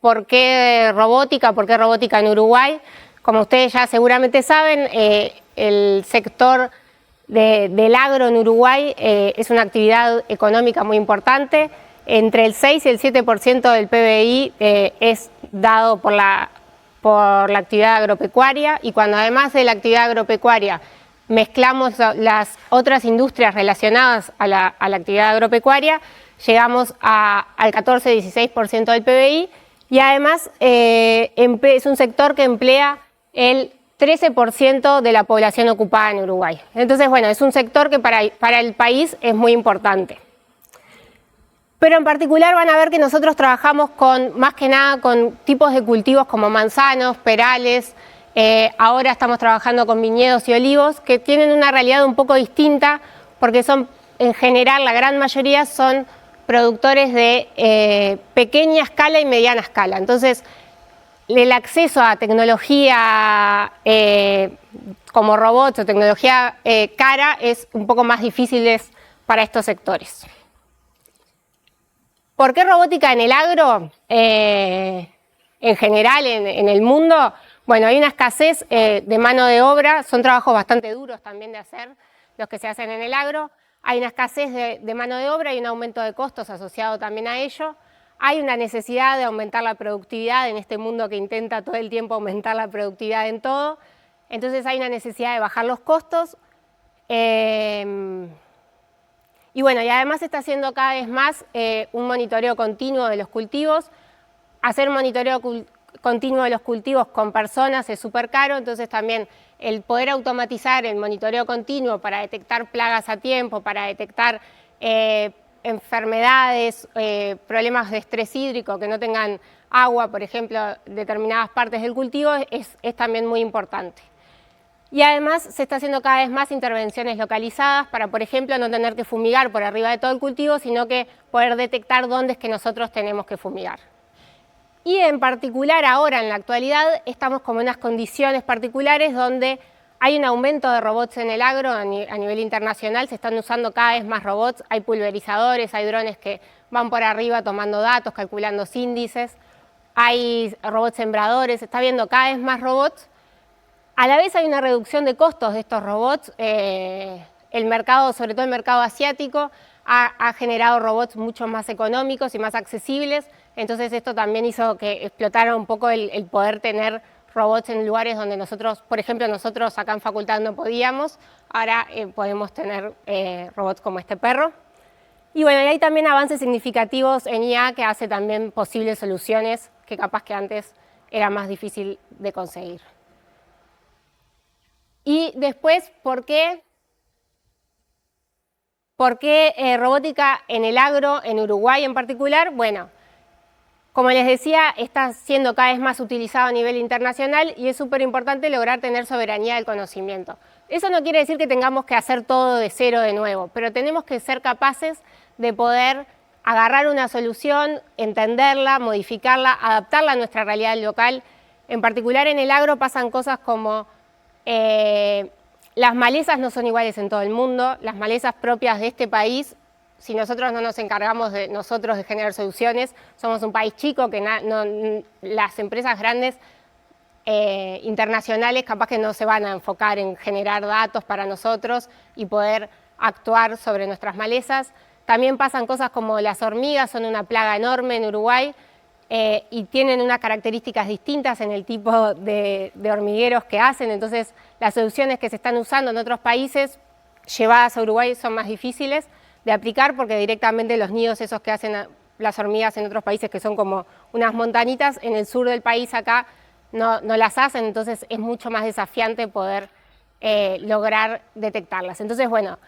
robótica, por qué robótica en Uruguay. Como ustedes ya seguramente saben, el sector del agro en Uruguay es una actividad económica muy importante. Entre el 6 y el 7% del PBI es dado por la actividad agropecuaria, y cuando además de la actividad agropecuaria mezclamos las otras industrias relacionadas a la actividad agropecuaria, llegamos al 14-16% del PBI, y además es un sector que emplea el 13% de la población ocupada en Uruguay. Entonces, bueno, es un sector que para el país es muy importante. Pero en particular van a ver que nosotros trabajamos más que nada con tipos de cultivos como manzanos, perales. Ahora estamos trabajando con viñedos y olivos, que tienen una realidad un poco distinta, porque son, en general, la gran mayoría son productores de pequeña escala y mediana escala. Entonces, el acceso a tecnología como robots o tecnología cara es un poco más difícil para estos sectores. ¿Por qué robótica en el agro? En general, en el mundo, bueno, hay una escasez de mano de obra, son trabajos bastante duros también de hacer, los que se hacen en el agro. Hay una escasez de mano de obra y un aumento de costos asociado también a ello. Hay una necesidad de aumentar la productividad en este mundo que intenta todo el tiempo aumentar la productividad en todo. Entonces hay una necesidad de bajar los costos. Y bueno, y además se está haciendo cada vez más un monitoreo continuo de los cultivos. Hacer monitoreo continuo de los cultivos con personas es súper caro, entonces también el poder automatizar el monitoreo continuo para detectar plagas a tiempo, para detectar enfermedades, problemas de estrés hídrico, que no tengan agua, por ejemplo, determinadas partes del cultivo, es también muy importante. Y además se está haciendo cada vez más intervenciones localizadas para, por ejemplo, no tener que fumigar por arriba de todo el cultivo, sino que poder detectar dónde es que nosotros tenemos que fumigar. Y en particular ahora, en la actualidad, estamos como en unas condiciones particulares donde hay un aumento de robots en el agro a nivel internacional, se están usando cada vez más robots, hay pulverizadores, hay drones que van por arriba tomando datos, calculando índices, hay robots sembradores, se está viendo cada vez más robots. A la vez hay una reducción de costos de estos robots, el mercado, sobre todo el mercado asiático, ha generado robots mucho más económicos y más accesibles, entonces esto también hizo que explotara un poco el poder tener robots en lugares donde nosotros, por ejemplo, nosotros acá en facultad no podíamos, ahora podemos tener robots como este perro. Y bueno, y hay también avances significativos en IA que hace también posibles soluciones que capaz que antes era más difícil de conseguir. Y después, ¿por qué robótica en el agro, en Uruguay en particular? Bueno, como les decía, está siendo cada vez más utilizado a nivel internacional y es súper importante lograr tener soberanía del conocimiento. Eso no quiere decir que tengamos que hacer todo de cero de nuevo, pero tenemos que ser capaces de poder agarrar una solución, entenderla, modificarla, adaptarla a nuestra realidad local. En particular en el agro pasan cosas como las malezas no son iguales en todo el mundo, las malezas propias de este país, si nosotros no nos encargamos de nosotros de generar soluciones, somos un país chico que las empresas grandes internacionales capaz que no se van a enfocar en generar datos para nosotros y poder actuar sobre nuestras malezas. También pasan cosas como las hormigas, son una plaga enorme en Uruguay y tienen unas características distintas en el tipo de hormigueros que hacen, entonces las soluciones que se están usando en otros países llevadas a Uruguay son más difíciles de aplicar porque directamente los nidos esos que hacen las hormigas en otros países que son como unas montañitas, en el sur del país acá no las hacen, entonces es mucho más desafiante poder lograr detectarlas. Entonces, bueno,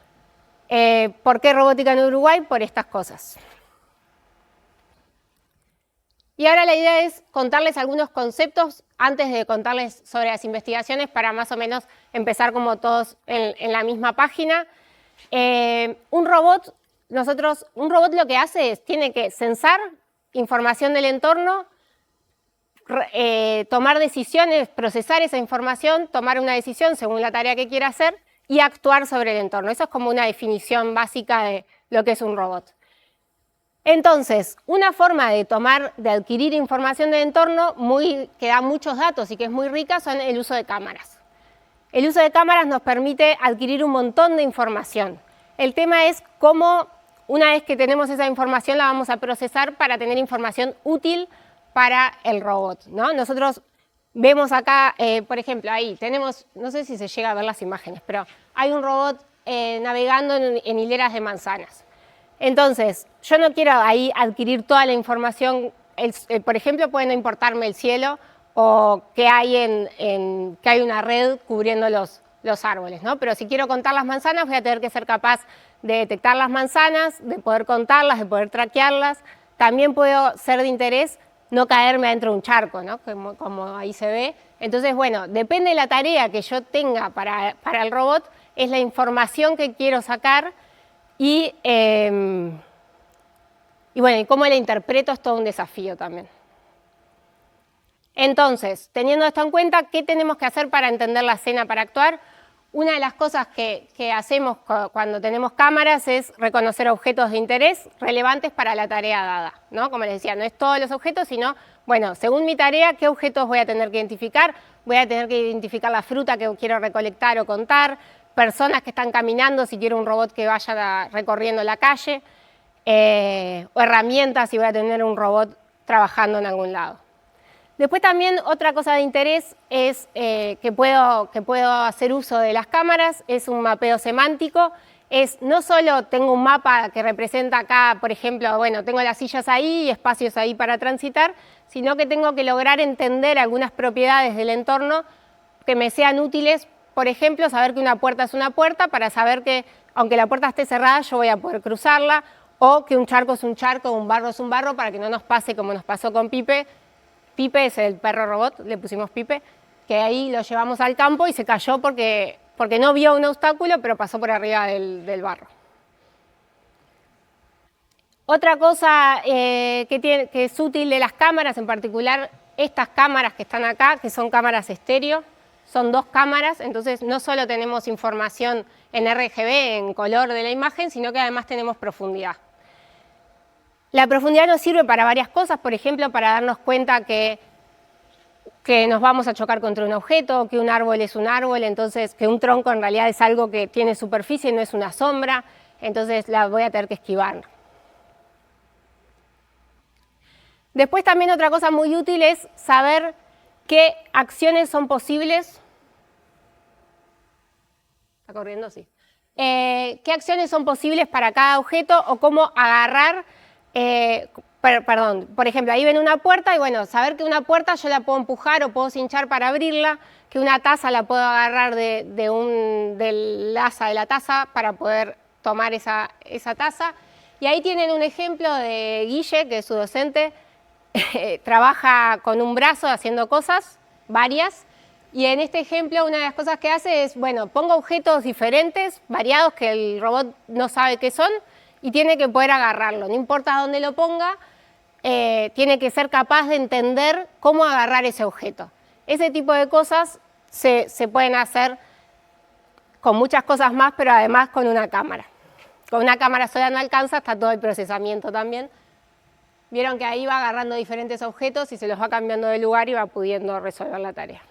¿por qué robótica en Uruguay? Por estas cosas. Y ahora la idea es contarles algunos conceptos antes de contarles sobre las investigaciones para más o menos empezar como todos en la misma página. Un robot lo que hace es, tiene que censar información del entorno, tomar decisiones, procesar esa información, tomar una decisión según la tarea que quiera hacer y actuar sobre el entorno. Eso es como una definición básica de lo que es un robot. Entonces, una forma de adquirir información del entorno que da muchos datos y que es muy rica son el uso de cámaras. El uso de cámaras nos permite adquirir un montón de información. El tema es cómo, una vez que tenemos esa información, la vamos a procesar para tener información útil para el robot, ¿no? Nosotros vemos acá, por ejemplo, ahí tenemos, no sé si se llega a ver las imágenes, pero hay un robot navegando en hileras de manzanas. Entonces, yo no quiero ahí adquirir toda la información, por ejemplo, puede no importarme el cielo o que hay que hay una red cubriendo los árboles, ¿no? Pero si quiero contar las manzanas, voy a tener que ser capaz de detectar las manzanas, de poder contarlas, de poder traquearlas. También puedo ser de interés no caerme dentro de un charco, ¿no? Como ahí se ve. Entonces, bueno, depende de la tarea que yo tenga para el robot, es la información que quiero sacar y bueno, y cómo la interpreto es todo un desafío también. Entonces, teniendo esto en cuenta, ¿qué tenemos que hacer para entender la escena, para actuar? Una de las cosas que hacemos cuando tenemos cámaras es reconocer objetos de interés relevantes para la tarea dada, ¿no? Como les decía, no es todos los objetos, sino, bueno, según mi tarea, ¿qué objetos voy a tener que identificar? Voy a tener que identificar la fruta que quiero recolectar o contar, personas que están caminando, si quiero un robot que vaya recorriendo la calle, o herramientas si voy a tener un robot trabajando en algún lado. Después también otra cosa de interés es que puedo hacer uso de las cámaras, es un mapeo semántico, no solo tengo un mapa que representa acá, por ejemplo, bueno, tengo las sillas ahí y espacios ahí para transitar, sino que tengo que lograr entender algunas propiedades del entorno que me sean útiles. Por ejemplo, saber que una puerta es una puerta para saber que, aunque la puerta esté cerrada, yo voy a poder cruzarla, o que un charco es un charco, un barro es un barro, para que no nos pase como nos pasó con Pipe. Pipe es el perro robot, le pusimos Pipe, que ahí lo llevamos al campo y se cayó porque no vio un obstáculo, pero pasó por arriba del barro. Otra cosa que es útil de las cámaras, en particular estas cámaras que están acá, que son cámaras estéreo, son dos cámaras, entonces no solo tenemos información en RGB, en color de la imagen, sino que además tenemos profundidad. La profundidad nos sirve para varias cosas, por ejemplo, para darnos cuenta que nos vamos a chocar contra un objeto, que un árbol es un árbol, entonces que un tronco en realidad es algo que tiene superficie, no es una sombra, entonces la voy a tener que esquivar. Después también otra cosa muy útil es saber qué acciones son posibles. ¿Está corriendo? Sí. qué acciones son posibles para cada objeto o cómo agarrar, perdón, por ejemplo, ahí ven una puerta y bueno, saber que una puerta yo la puedo empujar o puedo cinchar para abrirla, que una taza la puedo agarrar del asa de la taza para poder tomar esa taza. Y ahí tienen un ejemplo de Guille, que es su docente, trabaja con un brazo haciendo cosas, varias, y en este ejemplo una de las cosas que hace es, bueno, ponga objetos diferentes, variados, que el robot no sabe qué son, y tiene que poder agarrarlo, no importa dónde lo ponga, tiene que ser capaz de entender cómo agarrar ese objeto. Ese tipo de cosas se pueden hacer con muchas cosas más, pero además con una cámara. Con una cámara sola no alcanza, está todo el procesamiento también. Vieron que ahí va agarrando diferentes objetos y se los va cambiando de lugar y va pudiendo resolver la tarea.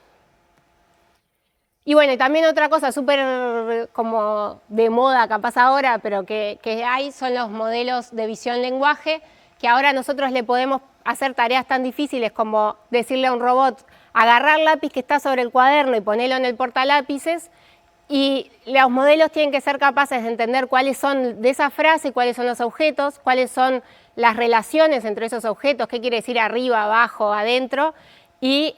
Y bueno, y también otra cosa súper como de moda capaz ahora, pero que hay, son los modelos de visión-lenguaje, que ahora nosotros le podemos hacer tareas tan difíciles como decirle a un robot, agarrar lápiz que está sobre el cuaderno y ponerlo en el portalápices, y los modelos tienen que ser capaces de entender cuáles son de esa frase, cuáles son los objetos, cuáles son las relaciones entre esos objetos, qué quiere decir arriba, abajo, adentro, y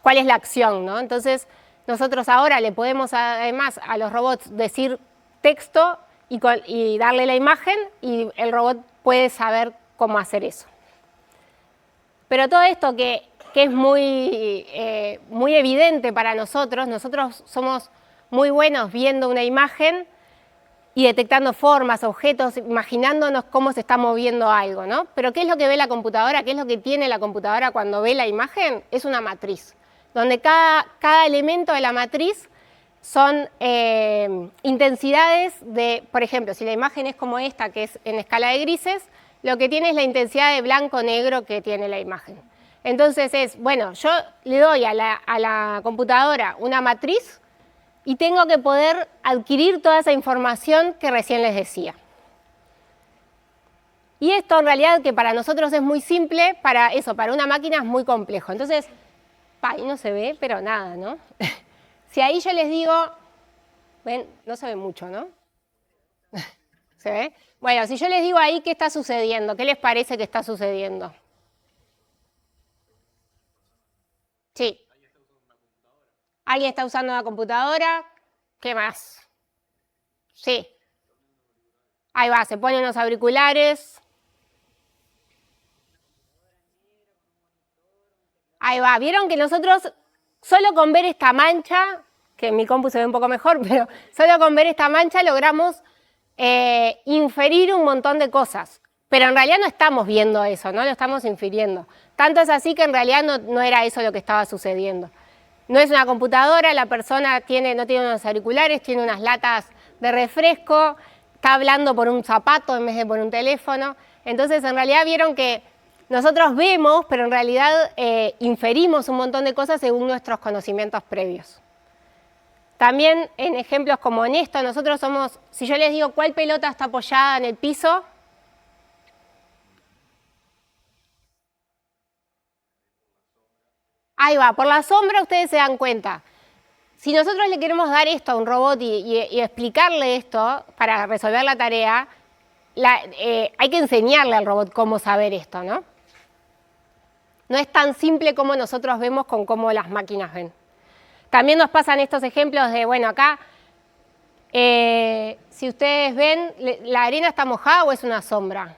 cuál es la acción, ¿no? Entonces, nosotros ahora le podemos además a los robots decir texto y darle la imagen, y el robot puede saber cómo hacer eso. Pero todo esto que es muy evidente para nosotros somos muy buenos viendo una imagen y detectando formas, objetos, imaginándonos cómo se está moviendo algo, ¿no? Pero ¿qué es lo que ve la computadora? ¿Qué es lo que tiene la computadora cuando ve la imagen? Es una matriz, donde cada elemento de la matriz son intensidades de, por ejemplo, si la imagen es como esta, que es en escala de grises, lo que tiene es la intensidad de blanco-negro que tiene la imagen. Entonces es, bueno, yo le doy a la computadora una matriz y tengo que poder adquirir toda esa información que recién les decía. Y esto en realidad que para nosotros es muy simple, para una máquina es muy complejo. Entonces, ahí no se ve, pero nada, ¿no? Si ahí yo les digo, ven, no se ve mucho, ¿no? ¿Se ve? Bueno, si yo les digo ahí qué está sucediendo, ¿qué les parece que está sucediendo? Sí. ¿Alguien está usando una computadora? ¿Qué más? Sí. Ahí va, se ponen los auriculares. Ahí va, vieron que nosotros, solo con ver esta mancha, que en mi compu se ve un poco mejor, pero solo con ver esta mancha logramos inferir un montón de cosas. Pero en realidad no estamos viendo eso, ¿no? Lo estamos infiriendo. Tanto es así que en realidad no era eso lo que estaba sucediendo. No es una computadora, la persona no tiene unos auriculares, tiene unas latas de refresco, está hablando por un zapato en vez de por un teléfono. Entonces, en realidad vieron que nosotros vemos, pero en realidad inferimos un montón de cosas según nuestros conocimientos previos. También en ejemplos como en esto, nosotros somos, si yo les digo cuál pelota está apoyada en el piso, ahí va, por la sombra ustedes se dan cuenta. Si nosotros le queremos dar esto a un robot y explicarle esto para resolver la tarea, hay que enseñarle al robot cómo saber esto, ¿no? No es tan simple como nosotros vemos con cómo las máquinas ven. También nos pasan estos ejemplos de, bueno, acá, si ustedes ven, ¿la arena está mojada o es una sombra?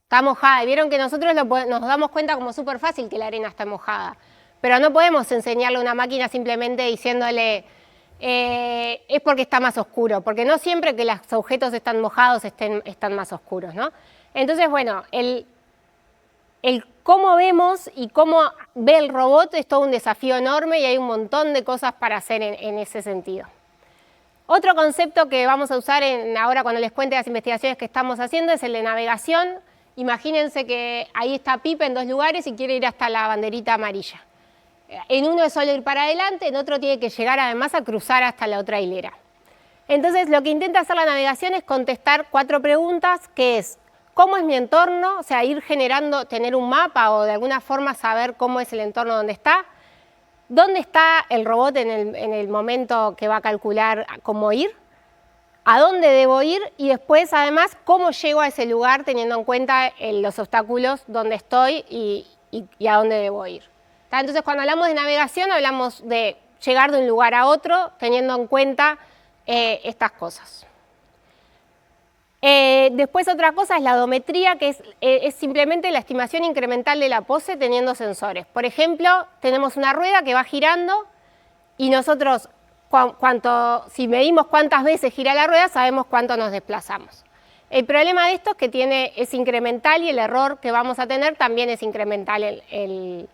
Está mojada. Y vieron que nosotros nos damos cuenta como súper fácil que la arena está mojada. Pero no podemos enseñarle a una máquina simplemente diciéndole, es porque está más oscuro. Porque no siempre que los objetos están mojados están más oscuros, ¿no? Entonces, bueno, el cómo vemos y cómo ve el robot es todo un desafío enorme y hay un montón de cosas para hacer en ese sentido. Otro concepto que vamos a usar ahora cuando les cuente las investigaciones que estamos haciendo es el de navegación. Imagínense que ahí está Pipe en dos lugares y quiere ir hasta la banderita amarilla. En uno es solo ir para adelante, en otro tiene que llegar además a cruzar hasta la otra hilera. Entonces lo que intenta hacer la navegación es contestar 4 preguntas, que es ¿cómo es mi entorno? O sea, ir generando, tener un mapa o de alguna forma saber cómo es el entorno donde está. dónde está el robot en el momento que va a calcular cómo ir, a dónde debo ir y después, además, cómo llego a ese lugar teniendo en cuenta los obstáculos, dónde estoy y a dónde debo ir. Entonces, cuando hablamos de navegación, hablamos de llegar de un lugar a otro teniendo en cuenta estas cosas. Después otra cosa es la odometría, que es simplemente la estimación incremental de la pose teniendo sensores. Por ejemplo, tenemos una rueda que va girando y nosotros, si medimos cuántas veces gira la rueda, sabemos cuánto nos desplazamos. El problema de esto es que es incremental y el error que vamos a tener también es incremental.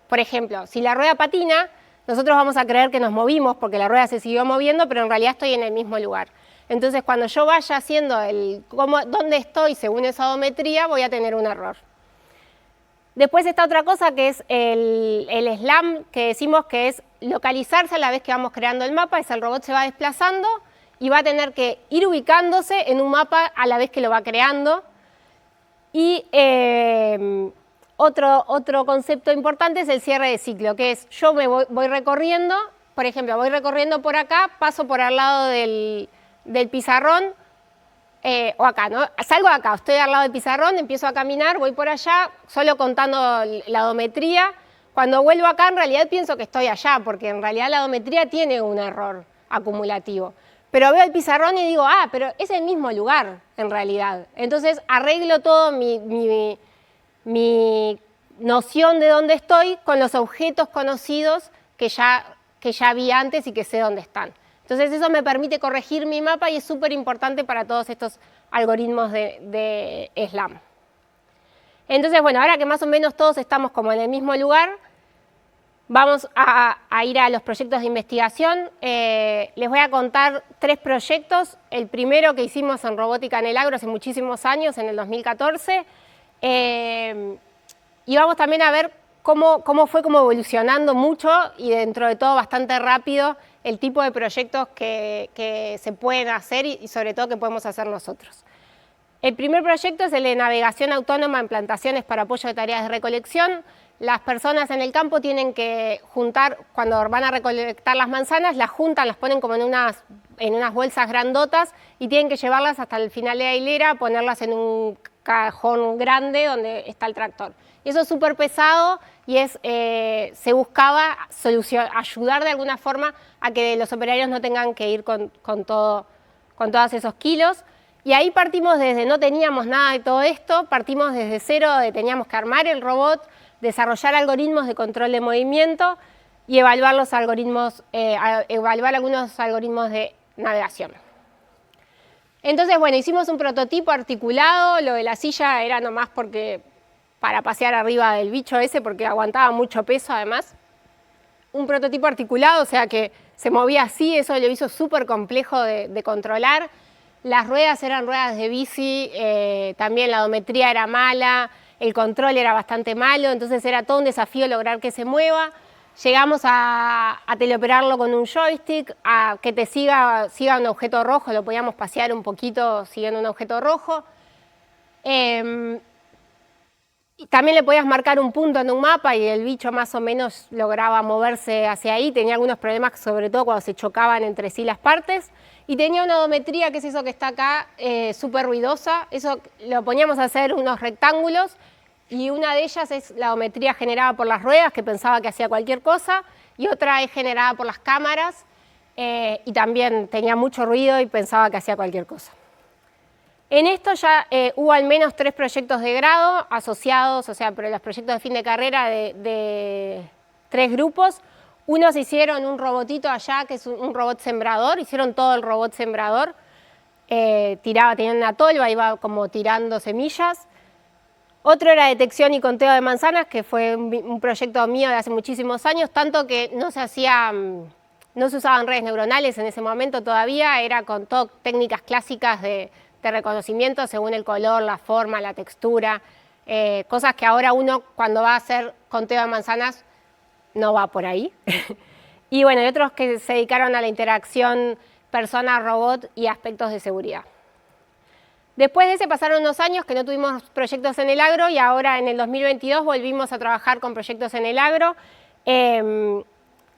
Por ejemplo, si la rueda patina, nosotros vamos a creer que nos movimos porque la rueda se siguió moviendo, pero en realidad estoy en el mismo lugar. Entonces, cuando yo vaya haciendo dónde estoy según esa odometría, voy a tener un error. Después está otra cosa que es el SLAM, que decimos que es localizarse a la vez que vamos creando el mapa, es el robot se va desplazando y va a tener que ir ubicándose en un mapa a la vez que lo va creando. Y otro concepto importante es el cierre de ciclo, que es yo voy recorriendo, por ejemplo, voy recorriendo por acá, paso por al lado del pizarrón, o acá, ¿no? Salgo de acá, estoy al lado del pizarrón, empiezo a caminar, voy por allá, solo contando la odometría. Cuando vuelvo acá, en realidad pienso que estoy allá, porque en realidad la odometría tiene un error acumulativo. Pero veo el pizarrón y digo, pero es el mismo lugar, en realidad. Entonces arreglo todo mi noción de dónde estoy con los objetos conocidos que ya vi antes y que sé dónde están. Entonces eso me permite corregir mi mapa y es súper importante para todos estos algoritmos de SLAM. Entonces, bueno, ahora que más o menos todos estamos como en el mismo lugar, vamos a ir a los proyectos de investigación. Les voy a contar 3 proyectos. El primero que hicimos en robótica en el agro hace muchísimos años, en el 2014. Y vamos también a ver cómo fue evolucionando mucho y dentro de todo bastante rápido el tipo de proyectos que se pueden hacer y sobre todo que podemos hacer nosotros. El primer proyecto es el de navegación autónoma en plantaciones para apoyo de tareas de recolección. Las personas en el campo tienen que juntar, cuando van a recolectar las manzanas, las juntan, las ponen como en unas bolsas grandotas y tienen que llevarlas hasta el final de la hilera, ponerlas en un cajón grande donde está el tractor. Y eso es súper pesado y se buscaba ayudar de alguna forma a que los operarios no tengan que ir con todos esos kilos. Y ahí partimos no teníamos nada de todo esto, partimos desde cero, teníamos que armar el robot, desarrollar algoritmos de control de movimiento y evaluar algunos algoritmos de navegación. Entonces, bueno, hicimos un prototipo articulado, lo de la silla era nomás para pasear arriba del bicho ese, porque aguantaba mucho peso además. Un prototipo articulado, o sea que se movía así, eso lo hizo súper complejo de controlar. Las ruedas eran ruedas de bici, también la odometría era mala, el control era bastante malo, entonces era todo un desafío lograr que se mueva. Llegamos a teleoperarlo con un joystick, a que te siga un objeto rojo, lo podíamos pasear un poquito siguiendo un objeto rojo. Y también le podías marcar un punto en un mapa y el bicho más o menos lograba moverse hacia ahí. Tenía algunos problemas, sobre todo cuando se chocaban entre sí las partes. Y tenía una odometría, que es eso que está acá, súper ruidosa. Eso lo poníamos a hacer unos rectángulos y una de ellas es la odometría generada por las ruedas, que pensaba que hacía cualquier cosa, y otra es generada por las cámaras y también tenía mucho ruido y pensaba que hacía cualquier cosa. En esto ya hubo al menos 3 proyectos de grado asociados, o sea, pero los proyectos de fin de carrera de 3 grupos. Unos hicieron un robotito allá, que es un robot sembrador, hicieron todo el robot sembrador, tenía una tolva, iba como tirando semillas. Otro era detección y conteo de manzanas, que fue un proyecto mío de hace muchísimos años, tanto que no se usaban redes neuronales en ese momento todavía, era con todo técnicas clásicas de reconocimiento según el color, la forma, la textura, cosas que ahora uno cuando va a hacer conteo de manzanas no va por ahí. Y bueno, hay otros que se dedicaron a la interacción persona-robot y aspectos de seguridad. Después de ese pasaron unos años que no tuvimos proyectos en el agro y ahora en el 2022 volvimos a trabajar con proyectos en el agro.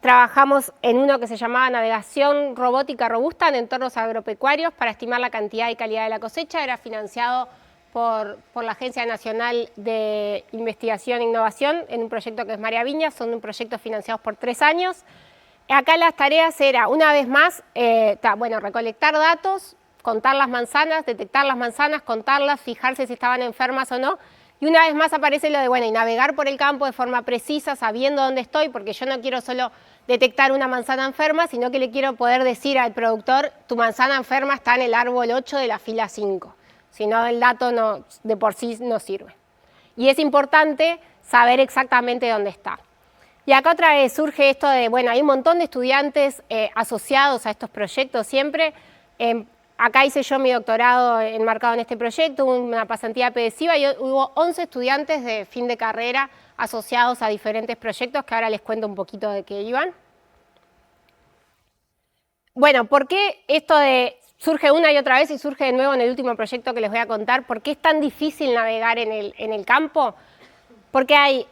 trabajamos en uno que se llamaba Navegación Robótica Robusta en Entornos Agropecuarios para estimar la cantidad y calidad de la cosecha. Era financiado por la Agencia Nacional de Investigación e Innovación en un proyecto que es María Viñas. Son un proyecto financiados por 3 años. Acá las tareas era, una vez más, recolectar datos, contar las manzanas, detectar las manzanas, contarlas, fijarse si estaban enfermas o no. Y una vez más aparece lo de, y navegar por el campo de forma precisa, sabiendo dónde estoy, porque yo no quiero solo detectar una manzana enferma, sino que le quiero poder decir al productor, tu manzana enferma está en el árbol 8 de la fila 5. Si no, el dato de por sí no sirve. Y es importante saber exactamente dónde está. Y acá otra vez surge esto de, hay un montón de estudiantes asociados a estos proyectos siempre. Acá hice yo mi doctorado enmarcado en este proyecto, una pasantía pedesiva, y hubo 11 estudiantes de fin de carrera asociados a diferentes proyectos, que ahora les cuento un poquito de qué iban. Bueno, ¿por qué esto surge una y otra vez y surge de nuevo en el último proyecto que les voy a contar? ¿Por qué es tan difícil navegar en el campo? Porque hay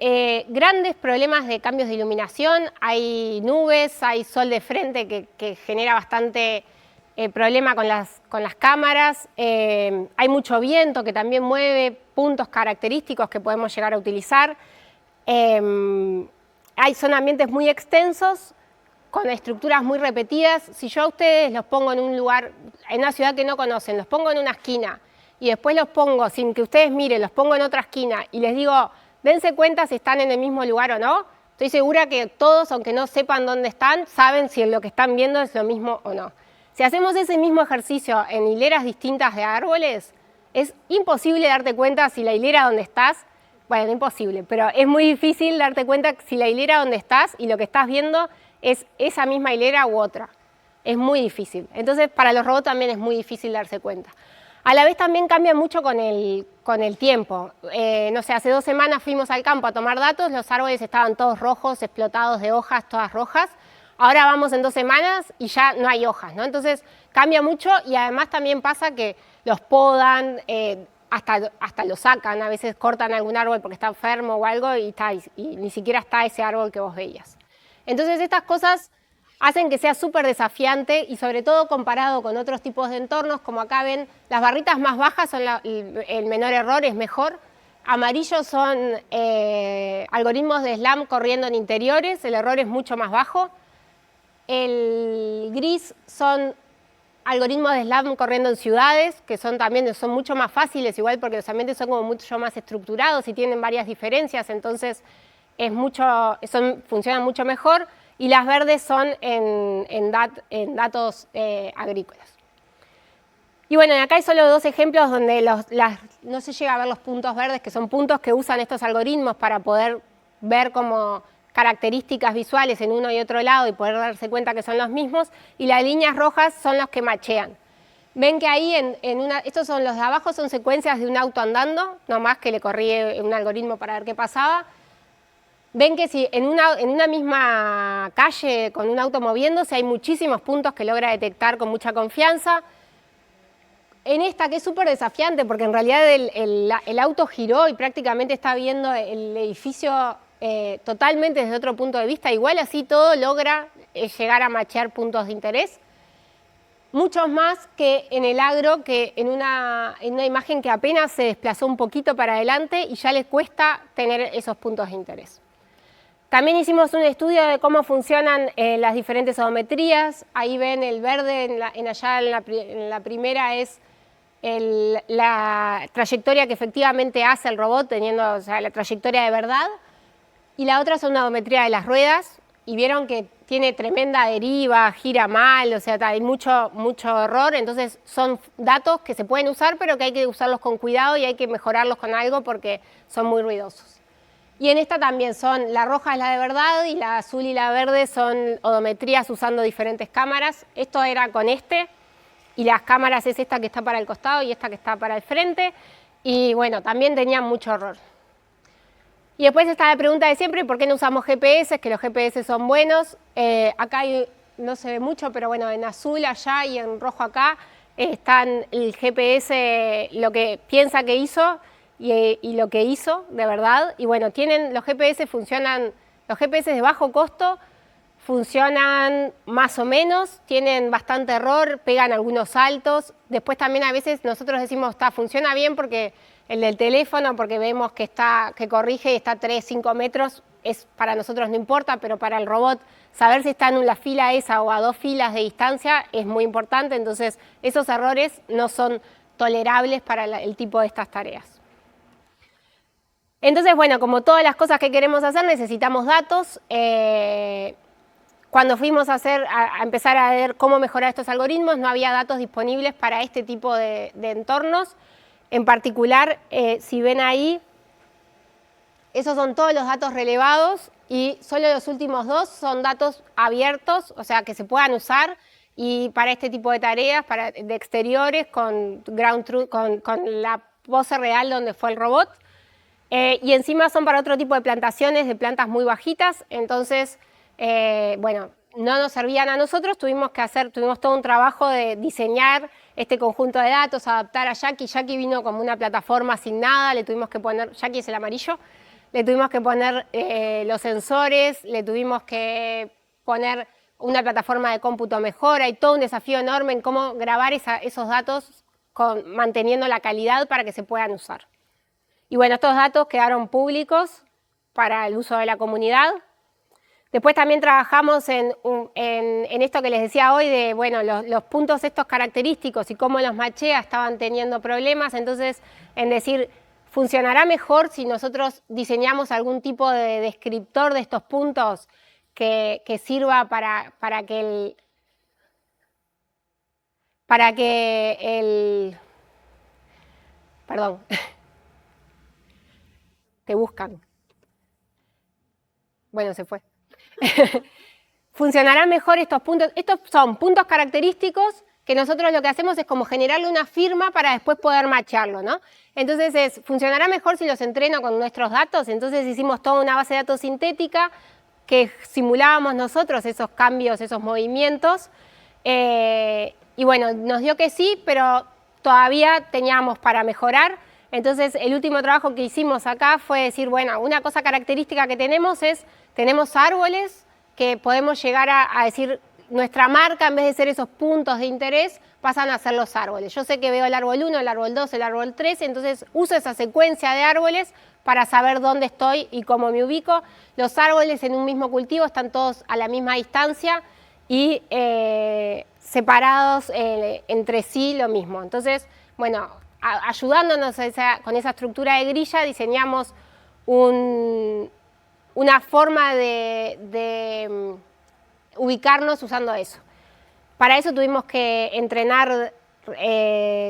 grandes problemas de cambios de iluminación, hay nubes, hay sol de frente que genera bastante problema con las cámaras, hay mucho viento que también mueve puntos característicos que podemos llegar a utilizar, son ambientes muy extensos, con estructuras muy repetidas. Si yo a ustedes los pongo en un lugar, en una ciudad que no conocen, los pongo en una esquina y después los pongo, sin que ustedes miren, los pongo en otra esquina y les digo, dense cuenta si están en el mismo lugar o no, estoy segura que todos, aunque no sepan dónde están, saben si lo que están viendo es lo mismo o no. Si hacemos ese mismo ejercicio en hileras distintas de árboles, es imposible darte cuenta si la hilera donde estás, no imposible, pero es muy difícil darte cuenta si la hilera donde estás y lo que estás viendo es esa misma hilera u otra. Es muy difícil. Entonces, para los robots también es muy difícil darse cuenta. A la vez también cambia mucho con el tiempo. Hace 2 semanas fuimos al campo a tomar datos, los árboles estaban todos rojos, explotados de hojas, todas rojas. Ahora vamos en 2 semanas y ya no hay hojas, ¿no? Entonces cambia mucho y además también pasa que los podan, hasta lo sacan, a veces cortan algún árbol porque está enfermo o algo y ni siquiera está ese árbol que vos veías. Entonces estas cosas hacen que sea súper desafiante y sobre todo comparado con otros tipos de entornos, como acá ven, las barritas más bajas son el menor error, es mejor. Amarillos son algoritmos de SLAM corriendo en interiores, el error es mucho más bajo. El gris son algoritmos de SLAM corriendo en ciudades, que son mucho más fáciles, igual porque los ambientes son como mucho más estructurados y tienen varias diferencias, entonces funcionan mucho mejor. Y las verdes son en datos agrícolas. Y acá hay solo 2 ejemplos donde no se llega a ver los puntos verdes, que son puntos que usan estos algoritmos para poder ver como características visuales en uno y otro lado y poder darse cuenta que son los mismos, y las líneas rojas son los que machean. Ven que ahí, estos son los de abajo, son secuencias de un auto andando, nomás que le corrí un algoritmo para ver qué pasaba. Ven que si en una misma calle con un auto moviéndose hay muchísimos puntos que logra detectar con mucha confianza. En esta, que es súper desafiante, porque en realidad el auto giró y prácticamente está viendo el edificio totalmente desde otro punto de vista, igual así todo logra llegar a machear puntos de interés. Muchos más que en el agro, que en una imagen que apenas se desplazó un poquito para adelante y ya les cuesta tener esos puntos de interés. También hicimos un estudio de cómo funcionan las diferentes odometrías. Ahí ven el verde, allá en la primera es la trayectoria que efectivamente hace el robot, teniendo la trayectoria de verdad. Y la otra es una odometría de las ruedas, y vieron que tiene tremenda deriva, gira mal, hay mucho error. Entonces son datos que se pueden usar, pero que hay que usarlos con cuidado y hay que mejorarlos con algo porque son muy ruidosos. Y en esta también la roja es la de verdad y la azul y la verde son odometrías usando diferentes cámaras. Esto era con y las cámaras es esta que está para el costado y esta que está para el frente. Y también tenían mucho error. Y después está la pregunta de siempre, ¿por qué no usamos GPS? Que los GPS son buenos. Acá no se ve mucho, pero en azul allá y en rojo acá están el GPS, lo que piensa que hizo y lo que hizo de verdad. Y los GPS funcionan, los GPS de bajo costo funcionan más o menos, tienen bastante error, pegan algunos saltos. Después también a veces nosotros decimos, funciona bien porque el del teléfono, porque vemos que corrige y está a 3, 5 metros, para nosotros no importa, pero para el robot saber si está en la fila esa o a 2 filas de distancia es muy importante, entonces esos errores no son tolerables para el tipo de estas tareas. Entonces, bueno, como todas las cosas que queremos hacer necesitamos datos. Cuando fuimos a empezar a ver cómo mejorar estos algoritmos, no había datos disponibles para este tipo de entornos. En particular, si ven ahí, esos son todos los datos relevados y solo los últimos 2 son datos abiertos, o sea, que se puedan usar y para este tipo de tareas, de exteriores, con la pose real donde fue el robot. Y encima son para otro tipo de plantaciones, de plantas muy bajitas, entonces, bueno, no nos servían a nosotros, tuvimos todo un trabajo de diseñar este conjunto de datos, adaptar a Jackie. Jackie vino como una plataforma asignada, le tuvimos que poner, Jackie es el amarillo, le tuvimos que poner los sensores, le tuvimos que poner una plataforma de cómputo mejor, hay todo un desafío enorme en cómo grabar esos datos manteniendo la calidad para que se puedan usar. Y bueno, estos datos quedaron públicos para el uso de la comunidad. Después también trabajamos en esto que les decía hoy, de bueno, los puntos estos característicos y cómo los machea estaban teniendo problemas, entonces en decir, ¿funcionará mejor si nosotros diseñamos algún tipo de descriptor de estos puntos que sirva para que perdón, te buscan. Bueno, se fue. ¿Funcionarán mejor estos puntos? Estos son puntos característicos que nosotros lo que hacemos es como generarle una firma para después poder macharlo, ¿no? Entonces, ¿funcionará mejor si los entreno con nuestros datos? Entonces hicimos toda una base de datos sintética que simulábamos nosotros esos cambios, esos movimientos. Y bueno, nos dio que sí, pero todavía teníamos para mejorar. Entonces, el último trabajo que hicimos acá fue decir, bueno, una cosa característica que tenemos tenemos árboles que podemos llegar a decir, nuestra marca, en vez de ser esos puntos de interés, pasan a ser los árboles. Yo sé que veo el árbol 1, el árbol 2, el árbol 3, entonces uso esa secuencia de árboles para saber dónde estoy y cómo me ubico. Los árboles en un mismo cultivo están todos a la misma distancia y separados entre sí lo mismo. Entonces, bueno, ayudándonos con esa estructura de grilla, diseñamos una forma de ubicarnos usando eso. Para eso tuvimos que entrenar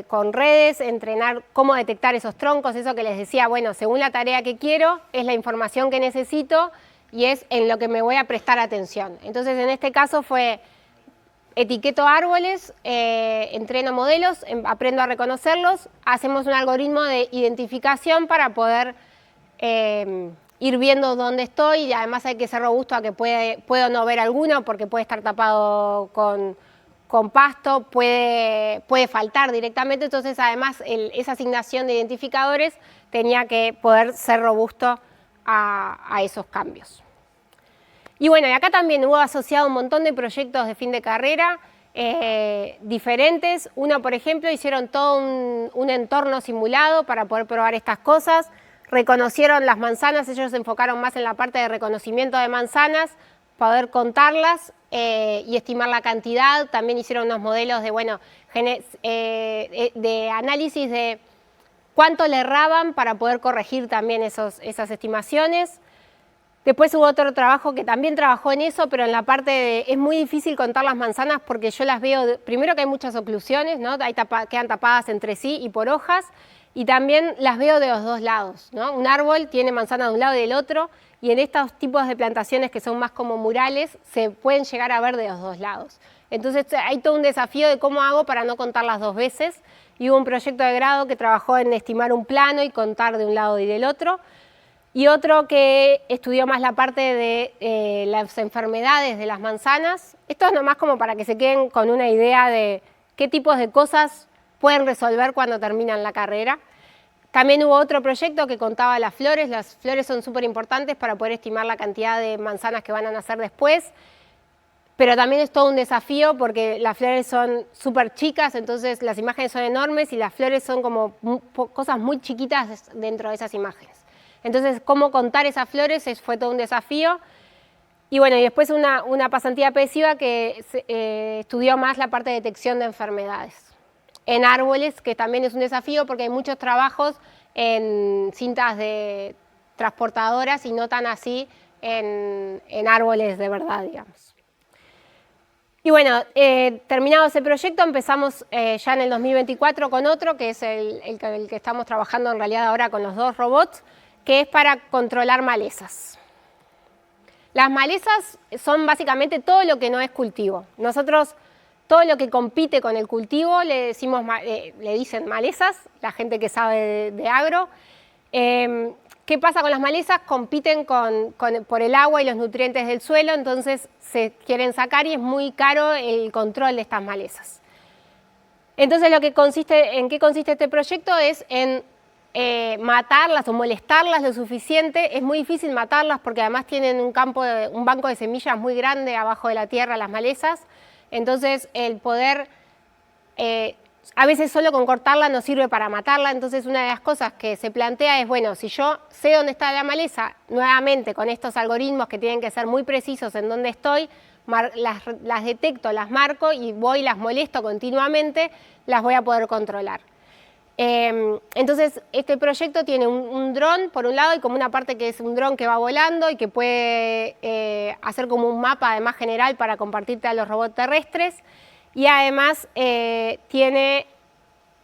con redes, entrenar cómo detectar esos troncos, eso que les decía, bueno, según la tarea que quiero, es la información que necesito y es en lo que me voy a prestar atención. Entonces, en este caso fue, etiqueto árboles, entreno modelos, aprendo a reconocerlos, hacemos un algoritmo de identificación para poder ir viendo dónde estoy y además hay que ser robusto a que puedo no ver alguno porque puede estar tapado con pasto, puede faltar directamente, entonces además esa asignación de identificadores tenía que poder ser robusto a esos cambios. Y bueno, y acá también hubo asociado un montón de proyectos de fin de carrera diferentes. Uno, por ejemplo, hicieron todo un entorno simulado para poder probar estas cosas. Reconocieron las manzanas, ellos se enfocaron más en la parte de reconocimiento de manzanas, poder contarlas y estimar la cantidad. También hicieron unos modelos de, bueno, de análisis de cuánto le erraban para poder corregir también esas estimaciones. Después hubo otro trabajo que también trabajó en eso, pero en la parte de, es muy difícil contar las manzanas porque yo las veo, primero que hay muchas oclusiones, ¿no? Quedan tapadas entre sí y por hojas, y también las veo de los dos lados, ¿no? Un árbol tiene manzana de un lado y del otro, y en estos tipos de plantaciones que son más como murales, se pueden llegar a ver de los dos lados. Entonces hay todo un desafío de cómo hago para no contarlas dos veces, y hubo un proyecto de grado que trabajó en estimar un plano y contar de un lado y del otro, y otro que estudió más la parte de las enfermedades de las manzanas. Esto es nomás como para que se queden con una idea de qué tipos de cosas pueden resolver cuando terminan la carrera. También hubo otro proyecto que contaba las flores. Las flores son súper importantes para poder estimar la cantidad de manzanas que van a nacer después. pero también es todo un desafío porque las flores son súper chicas, entonces las imágenes son enormes y las flores son como cosas muy chiquitas dentro de esas imágenes. Entonces, cómo contar esas flores fue todo un desafío. Y bueno, y después una pasantía PESIVA que estudió más la parte de detección de enfermedades en árboles, que también es un desafío porque hay muchos trabajos en cintas de transportadoras y no tan así en árboles de verdad, digamos. Y bueno, terminado ese proyecto, empezamos ya en el 2024 con otro, que es el que estamos trabajando en realidad ahora con los 2 robots, que es para controlar malezas. Las malezas son básicamente todo lo que no es cultivo. Nosotros, todo lo que compite con el cultivo, le dicen malezas, la gente que sabe de agro. ¿Qué pasa con las malezas? Compiten por el agua y los nutrientes del suelo, entonces se quieren sacar y es muy caro el control de estas malezas. Entonces, ¿en qué consiste este proyecto? Es en matarlas o molestarlas lo suficiente. Es muy difícil matarlas porque además tienen un banco de semillas muy grande abajo de la tierra, las malezas. Entonces, el poder... a veces solo con cortarla no sirve para matarla, entonces una de las cosas que se plantea es, bueno, si yo sé dónde está la maleza, nuevamente con estos algoritmos que tienen que ser muy precisos en dónde estoy, las detecto, las marco y las molesto continuamente, las voy a poder controlar. Entonces, este proyecto tiene un dron, por un lado, y como una parte que es un dron que va volando y que puede hacer como un mapa además general para compartirte a los robots terrestres. Y además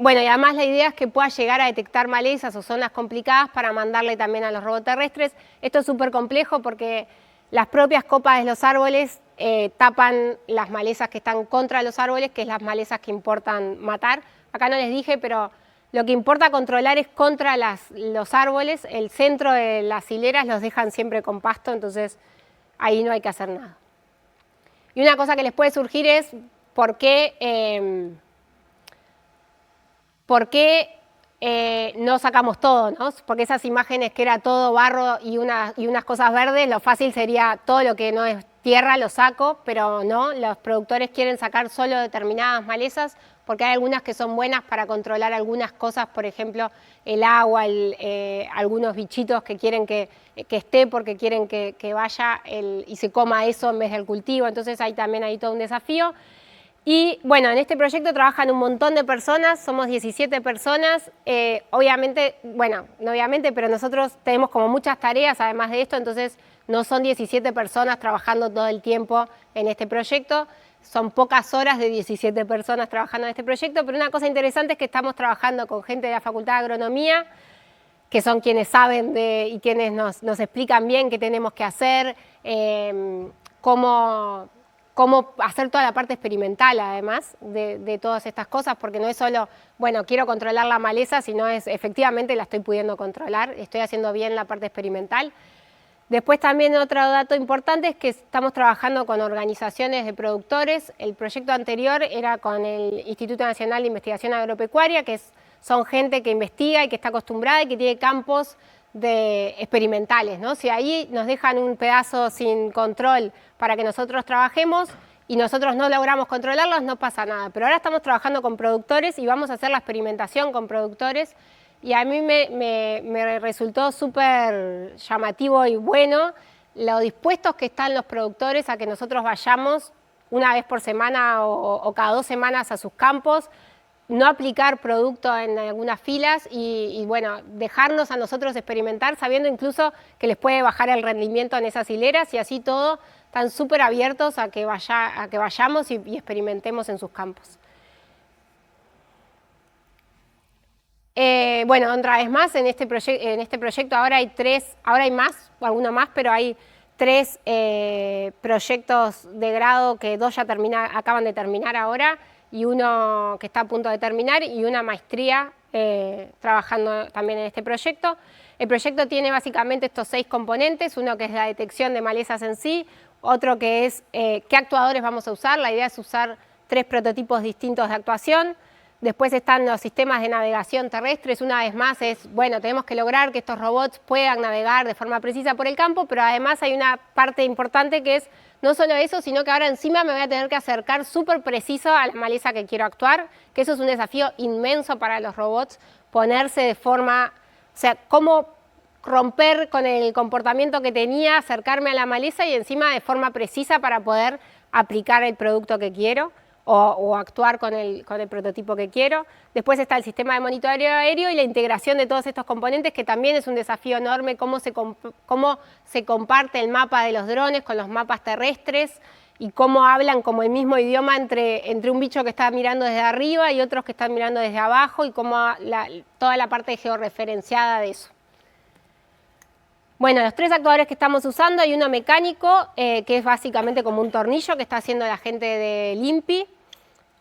además la idea es que pueda llegar a detectar malezas o zonas complicadas para mandarle también a los robots terrestres. Esto es súper complejo porque las propias copas de los árboles tapan las malezas que están contra los árboles, que es las malezas que importan matar. Acá no les dije, pero lo que importa controlar es contra los árboles. El centro de las hileras los dejan siempre con pasto, entonces ahí no hay que hacer nada. Y una cosa que les puede surgir es ¿por qué no sacamos todo, ¿no? Porque esas imágenes que era todo barro y unas cosas verdes, lo fácil sería todo lo que no es tierra lo saco, pero no, los productores quieren sacar solo determinadas malezas porque hay algunas que son buenas para controlar algunas cosas, por ejemplo, el agua, algunos bichitos que quieren que esté porque quieren que vaya y se coma eso en vez del cultivo, entonces también hay todo un desafío. Y bueno, en este proyecto trabajan un montón de personas, somos 17 personas, obviamente, bueno, no obviamente, pero nosotros tenemos como muchas tareas además de esto, entonces no son 17 personas trabajando todo el tiempo en este proyecto, son pocas horas de 17 personas trabajando en este proyecto, pero una cosa interesante es que estamos trabajando con gente de la Facultad de Agronomía, que son quienes saben y quienes nos explican bien qué tenemos que hacer, cómo hacer toda la parte experimental, además, de todas estas cosas, porque no es solo, bueno, quiero controlar la maleza, sino es, efectivamente la estoy pudiendo controlar, estoy haciendo bien la parte experimental. Después también otro dato importante es que estamos trabajando con organizaciones de productores. El proyecto anterior era con el Instituto Nacional de Investigación Agropecuaria, que son gente que investiga y que está acostumbrada y que tiene campos experimentales, ¿no? Si ahí nos dejan un pedazo sin control para que nosotros trabajemos y nosotros no logramos controlarlos, no pasa nada. Pero ahora estamos trabajando con productores y vamos a hacer la experimentación con productores y a mí me resultó súper llamativo y bueno lo dispuestos que están los productores a que nosotros vayamos una vez por semana o cada 2 semanas a sus campos, no aplicar producto en algunas filas y bueno, dejarnos a nosotros experimentar sabiendo incluso que les puede bajar el rendimiento en esas hileras y así todo, están súper abiertos a que vayamos y experimentemos en sus campos. Bueno, otra vez más, en este proyecto ahora hay más, o alguno más, pero hay 3 proyectos de grado que 2 ya acaban de terminar ahora y uno que está a punto de terminar y una maestría trabajando también en este proyecto. El proyecto tiene básicamente estos 6 componentes, uno que es la detección de malezas en sí, otro que es qué actuadores vamos a usar, la idea es usar 3 prototipos distintos de actuación. Después están los sistemas de navegación terrestres. Una vez más bueno, tenemos que lograr que estos robots puedan navegar de forma precisa por el campo, pero además hay una parte importante que es no solo eso, sino que ahora encima me voy a tener que acercar súper preciso a la maleza que quiero actuar, que eso es un desafío inmenso para los robots, ponerse de forma, o sea, cómo romper con el comportamiento que tenía, acercarme a la maleza y encima de forma precisa para poder aplicar el producto que quiero. O actuar con el prototipo que quiero. Después está el sistema de monitoreo aéreo y la integración de todos estos componentes, que también es un desafío enorme, cómo se comparte el mapa de los drones con los mapas terrestres y cómo hablan como el mismo idioma entre un bicho que está mirando desde arriba y otros que están mirando desde abajo, y cómo toda la parte georreferenciada de eso. Bueno, los 3 actuadores que estamos usando, hay uno mecánico, que es básicamente como un tornillo que está haciendo la gente de Limpi.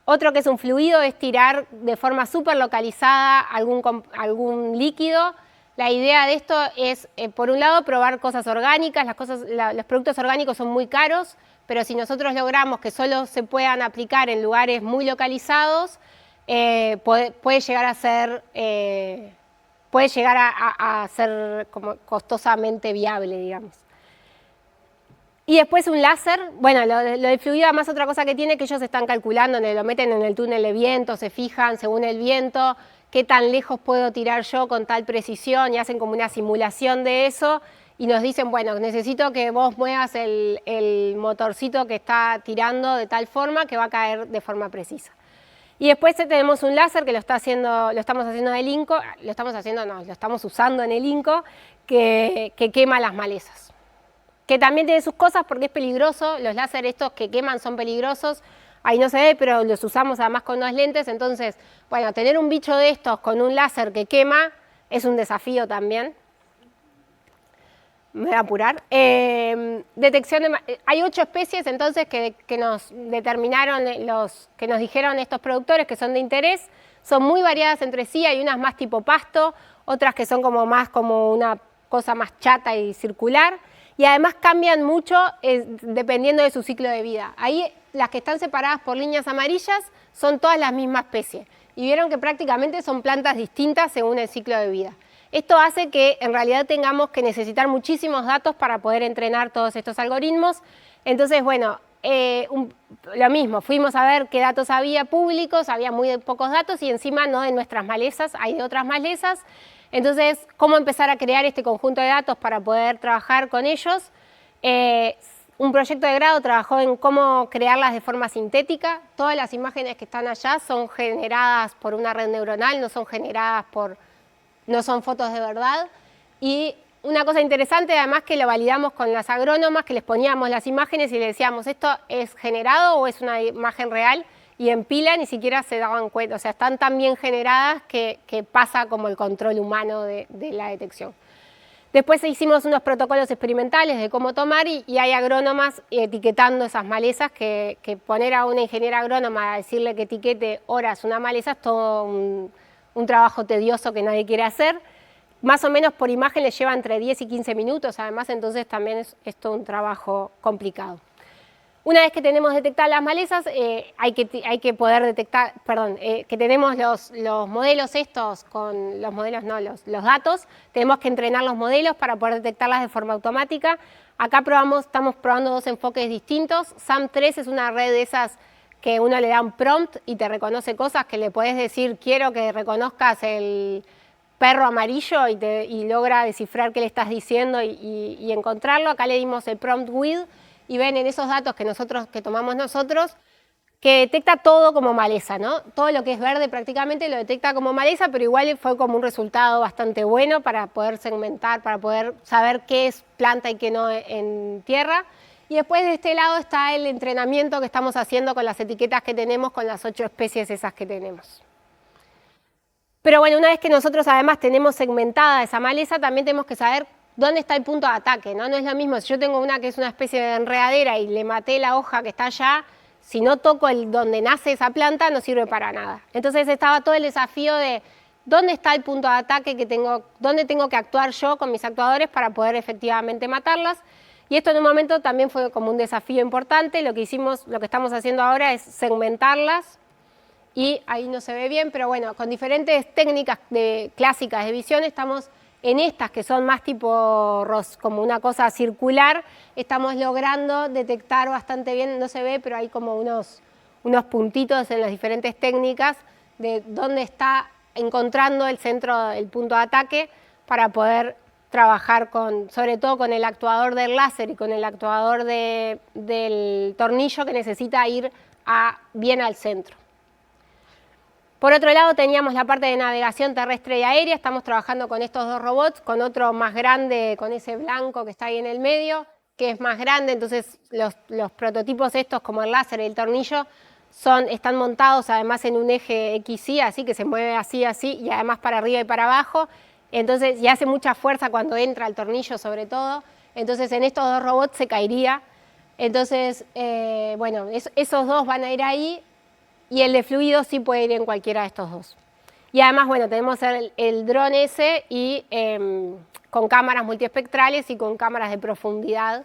Otro que es un fluido, es tirar de forma súper localizada algún líquido. La idea de esto es, por un lado, probar cosas orgánicas. Los productos orgánicos son muy caros, pero si nosotros logramos que solo se puedan aplicar en lugares muy localizados, puede llegar a ser... puede llegar a ser como costosamente viable, digamos. Y después un láser, bueno, lo del fluido además otra cosa que tiene, que ellos están calculando, lo meten en el túnel de viento, se fijan según el viento, qué tan lejos puedo tirar yo con tal precisión, y hacen como una simulación de eso, y nos dicen, bueno, necesito que vos muevas el motorcito que está tirando de tal forma que va a caer de forma precisa. Y después tenemos un láser que lo estamos haciendo en el INCO, lo estamos usando en el INCO, que quema las malezas. Que también tiene sus cosas porque es peligroso, los láser estos que queman son peligrosos, ahí no se ve, pero los usamos además con unos lentes, entonces, bueno, tener un bicho de estos con un láser que quema es un desafío también. Me voy a apurar. Detección hay 8 especies entonces que nos determinaron, que nos dijeron estos productores que son de interés. Son muy variadas entre sí, hay unas más tipo pasto, otras que son como más como una cosa más chata y circular. Y además cambian mucho dependiendo de su ciclo de vida. Ahí las que están separadas por líneas amarillas son todas la misma especie. Y vieron que prácticamente son plantas distintas según el ciclo de vida. Esto hace que en realidad tengamos que necesitar muchísimos datos para poder entrenar todos estos algoritmos. Entonces, bueno, lo mismo, fuimos a ver qué datos había públicos, había muy pocos datos y encima no de nuestras malezas, hay de otras malezas. Entonces, ¿cómo empezar a crear este conjunto de datos para poder trabajar con ellos? Un proyecto de grado trabajó en cómo crearlas de forma sintética. Todas las imágenes que están allá son generadas por una red neuronal, no son fotos de verdad. Y una cosa interesante, además, que lo validamos con las agrónomas, que les poníamos las imágenes y les decíamos, ¿esto es generado o es una imagen real? Y en pila ni siquiera se daban cuenta, o sea, están tan bien generadas que pasa como el control humano de la detección. Después hicimos unos protocolos experimentales de cómo tomar y hay agrónomas etiquetando esas malezas, que poner a una ingeniera agrónoma a decirle que etiquete horas una maleza es todo un trabajo tedioso que nadie quiere hacer. Más o menos por imagen les lleva entre 10 y 15 minutos, además, entonces también es todo un trabajo complicado. Una vez que tenemos detectadas las malezas, hay que poder detectar, que tenemos los modelos estos, con los modelos no, los datos, tenemos que entrenar los modelos para poder detectarlas de forma automática. Acá estamos probando 2 enfoques distintos. SAM3 es una red de esas que uno le da un prompt y te reconoce cosas, que le podés decir, quiero que reconozcas el perro amarillo y logra descifrar qué le estás diciendo y encontrarlo. Acá le dimos el prompt with y ven en esos datos que tomamos nosotros que detecta todo como maleza, ¿no? Todo lo que es verde prácticamente lo detecta como maleza, pero igual fue como un resultado bastante bueno para poder segmentar, para poder saber qué es planta y qué no en tierra. Y después de este lado está el entrenamiento que estamos haciendo con las etiquetas que tenemos, con las 8 especies esas que tenemos. Pero bueno, una vez que nosotros además tenemos segmentada esa maleza, también tenemos que saber dónde está el punto de ataque, ¿no? No es lo mismo, si yo tengo una que es una especie de enredadera y le maté la hoja que está allá, si no toco donde nace esa planta no sirve para nada. Entonces estaba todo el desafío de dónde está el punto de ataque dónde tengo que actuar yo con mis actuadores para poder efectivamente matarlas. Y esto en un momento también fue como un desafío importante. Lo que estamos haciendo ahora es segmentarlas y ahí no se ve bien, pero bueno, con diferentes técnicas clásicas de visión estamos en estas que son más tipo como una cosa circular, estamos logrando detectar bastante bien, no se ve, pero hay como unos puntitos en las diferentes técnicas de dónde está encontrando el centro, el punto de ataque, para poder trabajar sobre todo con el actuador del láser y con el actuador del tornillo que necesita ir bien al centro. Por otro lado teníamos la parte de navegación terrestre y aérea, estamos trabajando con estos dos robots, con otro más grande, con ese blanco que está ahí en el medio, que es más grande, entonces los prototipos estos como el láser y el tornillo están montados además en un eje XY, así que se mueve así, y además para arriba y para abajo, entonces, y hace mucha fuerza cuando entra el tornillo sobre todo, entonces en estos dos robots se caería, entonces, bueno, esos dos van a ir ahí, y el de fluido sí puede ir en cualquiera de estos dos. Y además, bueno, tenemos el dron ese y con cámaras multiespectrales y con cámaras de profundidad.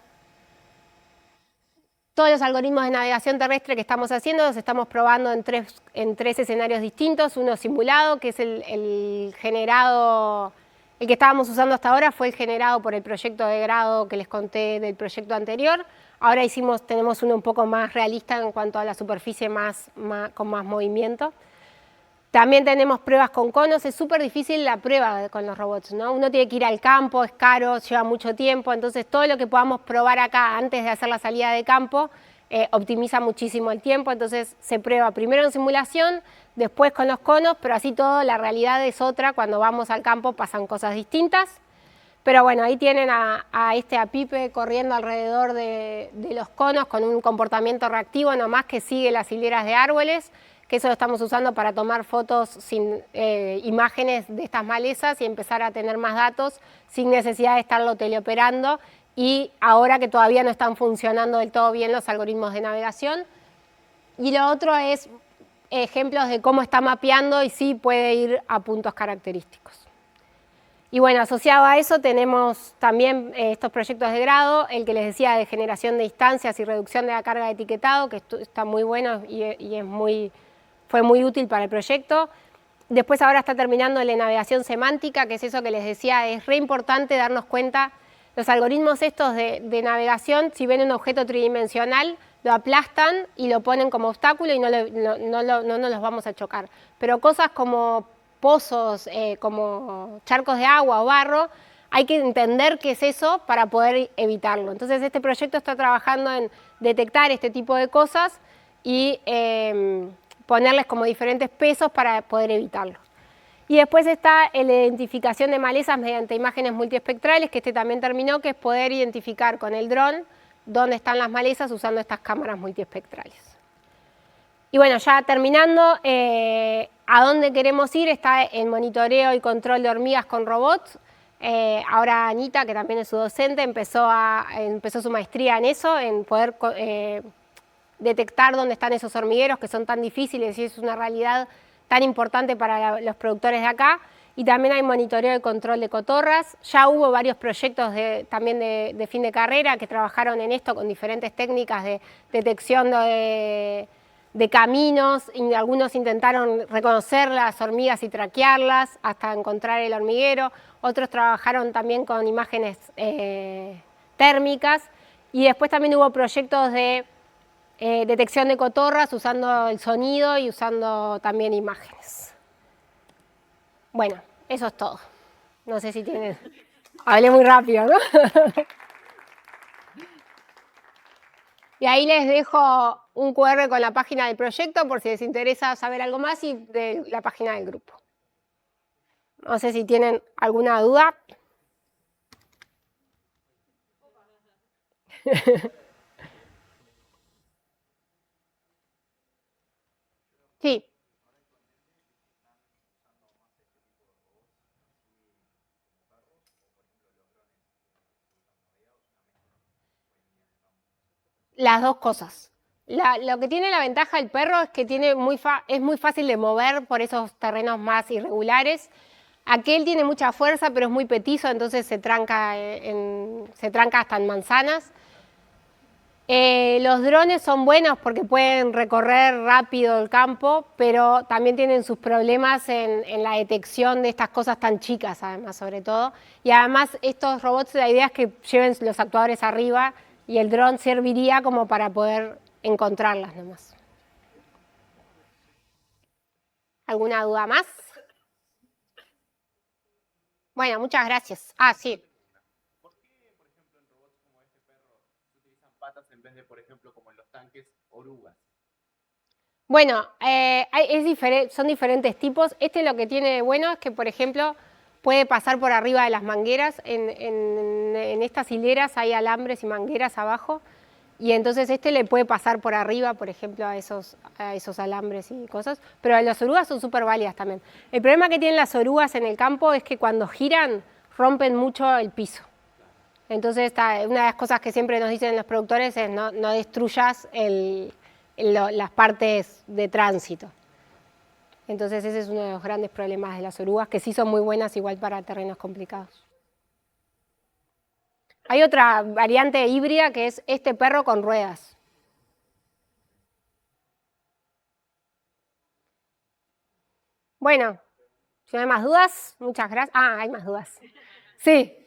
Todos los algoritmos de navegación terrestre que estamos haciendo los estamos probando en tres escenarios distintos. Uno simulado, que es el generado, el que estábamos usando hasta ahora fue el generado por el proyecto de grado que les conté del proyecto anterior. Ahora tenemos uno un poco más realista en cuanto a la superficie con más movimiento. También tenemos pruebas con conos, es súper difícil la prueba con los robots, ¿no? Uno tiene que ir al campo, es caro, lleva mucho tiempo, entonces todo lo que podamos probar acá antes de hacer la salida de campo optimiza muchísimo el tiempo, entonces se prueba primero en simulación, después con los conos, pero así todo, la realidad es otra, cuando vamos al campo pasan cosas distintas. Pero bueno, ahí tienen a Pipe corriendo alrededor de los conos con un comportamiento reactivo nomás que sigue las hileras de árboles, que eso lo estamos usando para tomar fotos sin imágenes de estas malezas y empezar a tener más datos sin necesidad de estarlo teleoperando, y ahora que todavía no están funcionando del todo bien los algoritmos de navegación. Y lo otro es ejemplos de cómo está mapeando y sí puede ir a puntos característicos. Y bueno, asociado a eso tenemos también estos proyectos de grado, el que les decía de generación de instancias y reducción de la carga de etiquetado, que está muy bueno y fue muy útil para el proyecto. Después ahora está terminando el de navegación semántica, que es eso que les decía, es re importante darnos cuenta, los algoritmos estos de navegación, si ven un objeto tridimensional, lo aplastan y lo ponen como obstáculo y no nos los vamos a chocar. Pero cosas como pozos, como charcos de agua o barro, hay que entender qué es eso para poder evitarlo. Entonces este proyecto está trabajando en detectar este tipo de cosas y ponerles como diferentes pesos para poder evitarlo. Y después está la identificación de malezas mediante imágenes multiespectrales, que este también terminó, que es poder identificar con el dron dónde están las malezas usando estas cámaras multiespectrales. Y bueno, ya terminando, a dónde queremos ir está el monitoreo y control de hormigas con robots. Ahora Anita, que también es su docente, empezó su maestría en eso, en poder detectar dónde están esos hormigueros que son tan difíciles y es una realidad tan importante para los productores de acá. Y también hay monitoreo y control de cotorras. Ya hubo varios proyectos también de fin de carrera que trabajaron en esto con diferentes técnicas de detección de caminos, y algunos intentaron reconocer las hormigas y traquearlas hasta encontrar el hormiguero, otros trabajaron también con imágenes térmicas, y después también hubo proyectos de detección de cotorras usando el sonido y usando también imágenes. Bueno, eso es todo. No sé si tienen... Hablé muy rápido, ¿no? Y ahí les dejo un QR con la página del proyecto por si les interesa saber algo más y de la página del grupo. No sé si tienen alguna duda. Sí. Las dos cosas. Lo que tiene la ventaja del perro es que es muy fácil de mover por esos terrenos más irregulares. Aquel tiene mucha fuerza, pero es muy petizo, entonces se tranca hasta en manzanas. Los drones son buenos porque pueden recorrer rápido el campo, pero también tienen sus problemas en la detección de estas cosas tan chicas, además, sobre todo. Y además, estos robots, la idea es que lleven los actuadores arriba y el dron serviría como para poder encontrarlas nomás. ¿Alguna duda más? Bueno, muchas gracias. Ah, sí. ¿Por qué, por ejemplo, en robots como este perro se utilizan patas en vez de, por ejemplo, como en los tanques, orugas? Bueno, son diferentes tipos. Este lo que tiene de bueno es que, por ejemplo, puede pasar por arriba de las mangueras. En estas hileras hay alambres y mangueras abajo. Y entonces este le puede pasar por arriba, por ejemplo, a esos alambres y cosas. Pero las orugas son súper válidas también. El problema que tienen las orugas en el campo es que cuando giran rompen mucho el piso. Entonces, una de las cosas que siempre nos dicen los productores es no destruyas las partes de tránsito. Entonces ese es uno de los grandes problemas de las orugas, que sí son muy buenas igual para terrenos complicados. Hay otra variante híbrida que es este perro con ruedas. Bueno, si no hay más dudas, muchas gracias. Ah, hay más dudas. Sí.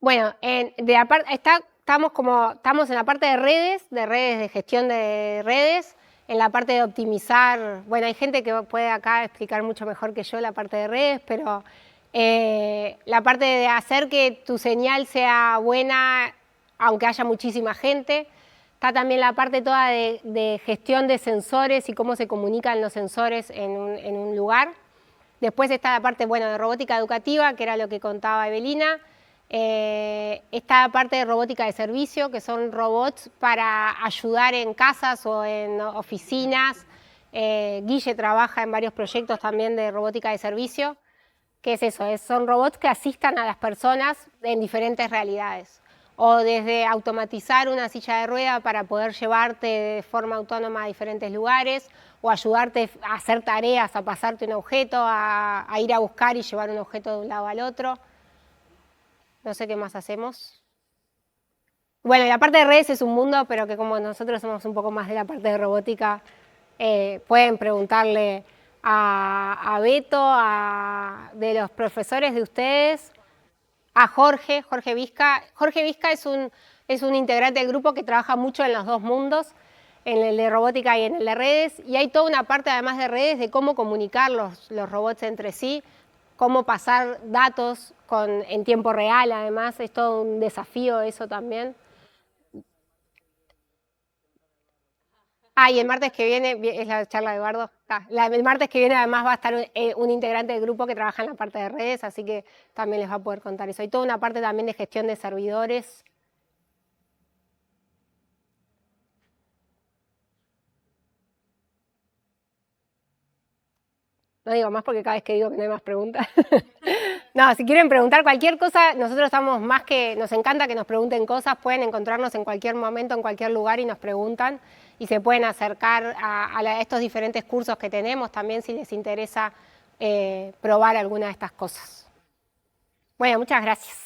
Bueno, estamos en la parte de redes de gestión de redes, en la parte de optimizar. Bueno, hay gente que puede acá explicar mucho mejor que yo la parte de redes, pero la parte de hacer que tu señal sea buena, aunque haya muchísima gente. Está también la parte toda de gestión de sensores y cómo se comunican los sensores en un lugar. Después está la parte, bueno, de robótica educativa, que era lo que contaba Evelina. Está la parte de robótica de servicio, que son robots para ayudar en casas o en oficinas. Guille trabaja en varios proyectos también de robótica de servicio. ¿Qué es eso? Son robots que asistan a las personas en diferentes realidades. O desde automatizar una silla de rueda para poder llevarte de forma autónoma a diferentes lugares, o ayudarte a hacer tareas, a pasarte un objeto, a ir a buscar y llevar un objeto de un lado al otro. No sé qué más hacemos. Bueno, y la parte de redes es un mundo, pero que como nosotros somos un poco más de la parte de robótica, pueden preguntarle a Beto, de los profesores de ustedes, a Jorge Vizca. Jorge Vizca es un integrante del grupo que trabaja mucho en los dos mundos, en el de robótica y en el de redes, y hay toda una parte además de redes de cómo comunicar los robots entre sí, cómo pasar datos en tiempo real, además, es todo un desafío eso también. Ah, y el martes que viene, es la charla de Eduardo, el martes que viene además va a estar un integrante del grupo que trabaja en la parte de redes, así que también les va a poder contar eso. Hay toda una parte también de gestión de servidores. No digo más porque cada vez que digo que no hay más preguntas. No, si quieren preguntar cualquier cosa, nosotros estamos nos encanta que nos pregunten cosas, pueden encontrarnos en cualquier momento, en cualquier lugar y nos preguntan y se pueden acercar a estos diferentes cursos que tenemos también si les interesa probar alguna de estas cosas. Bueno, muchas gracias.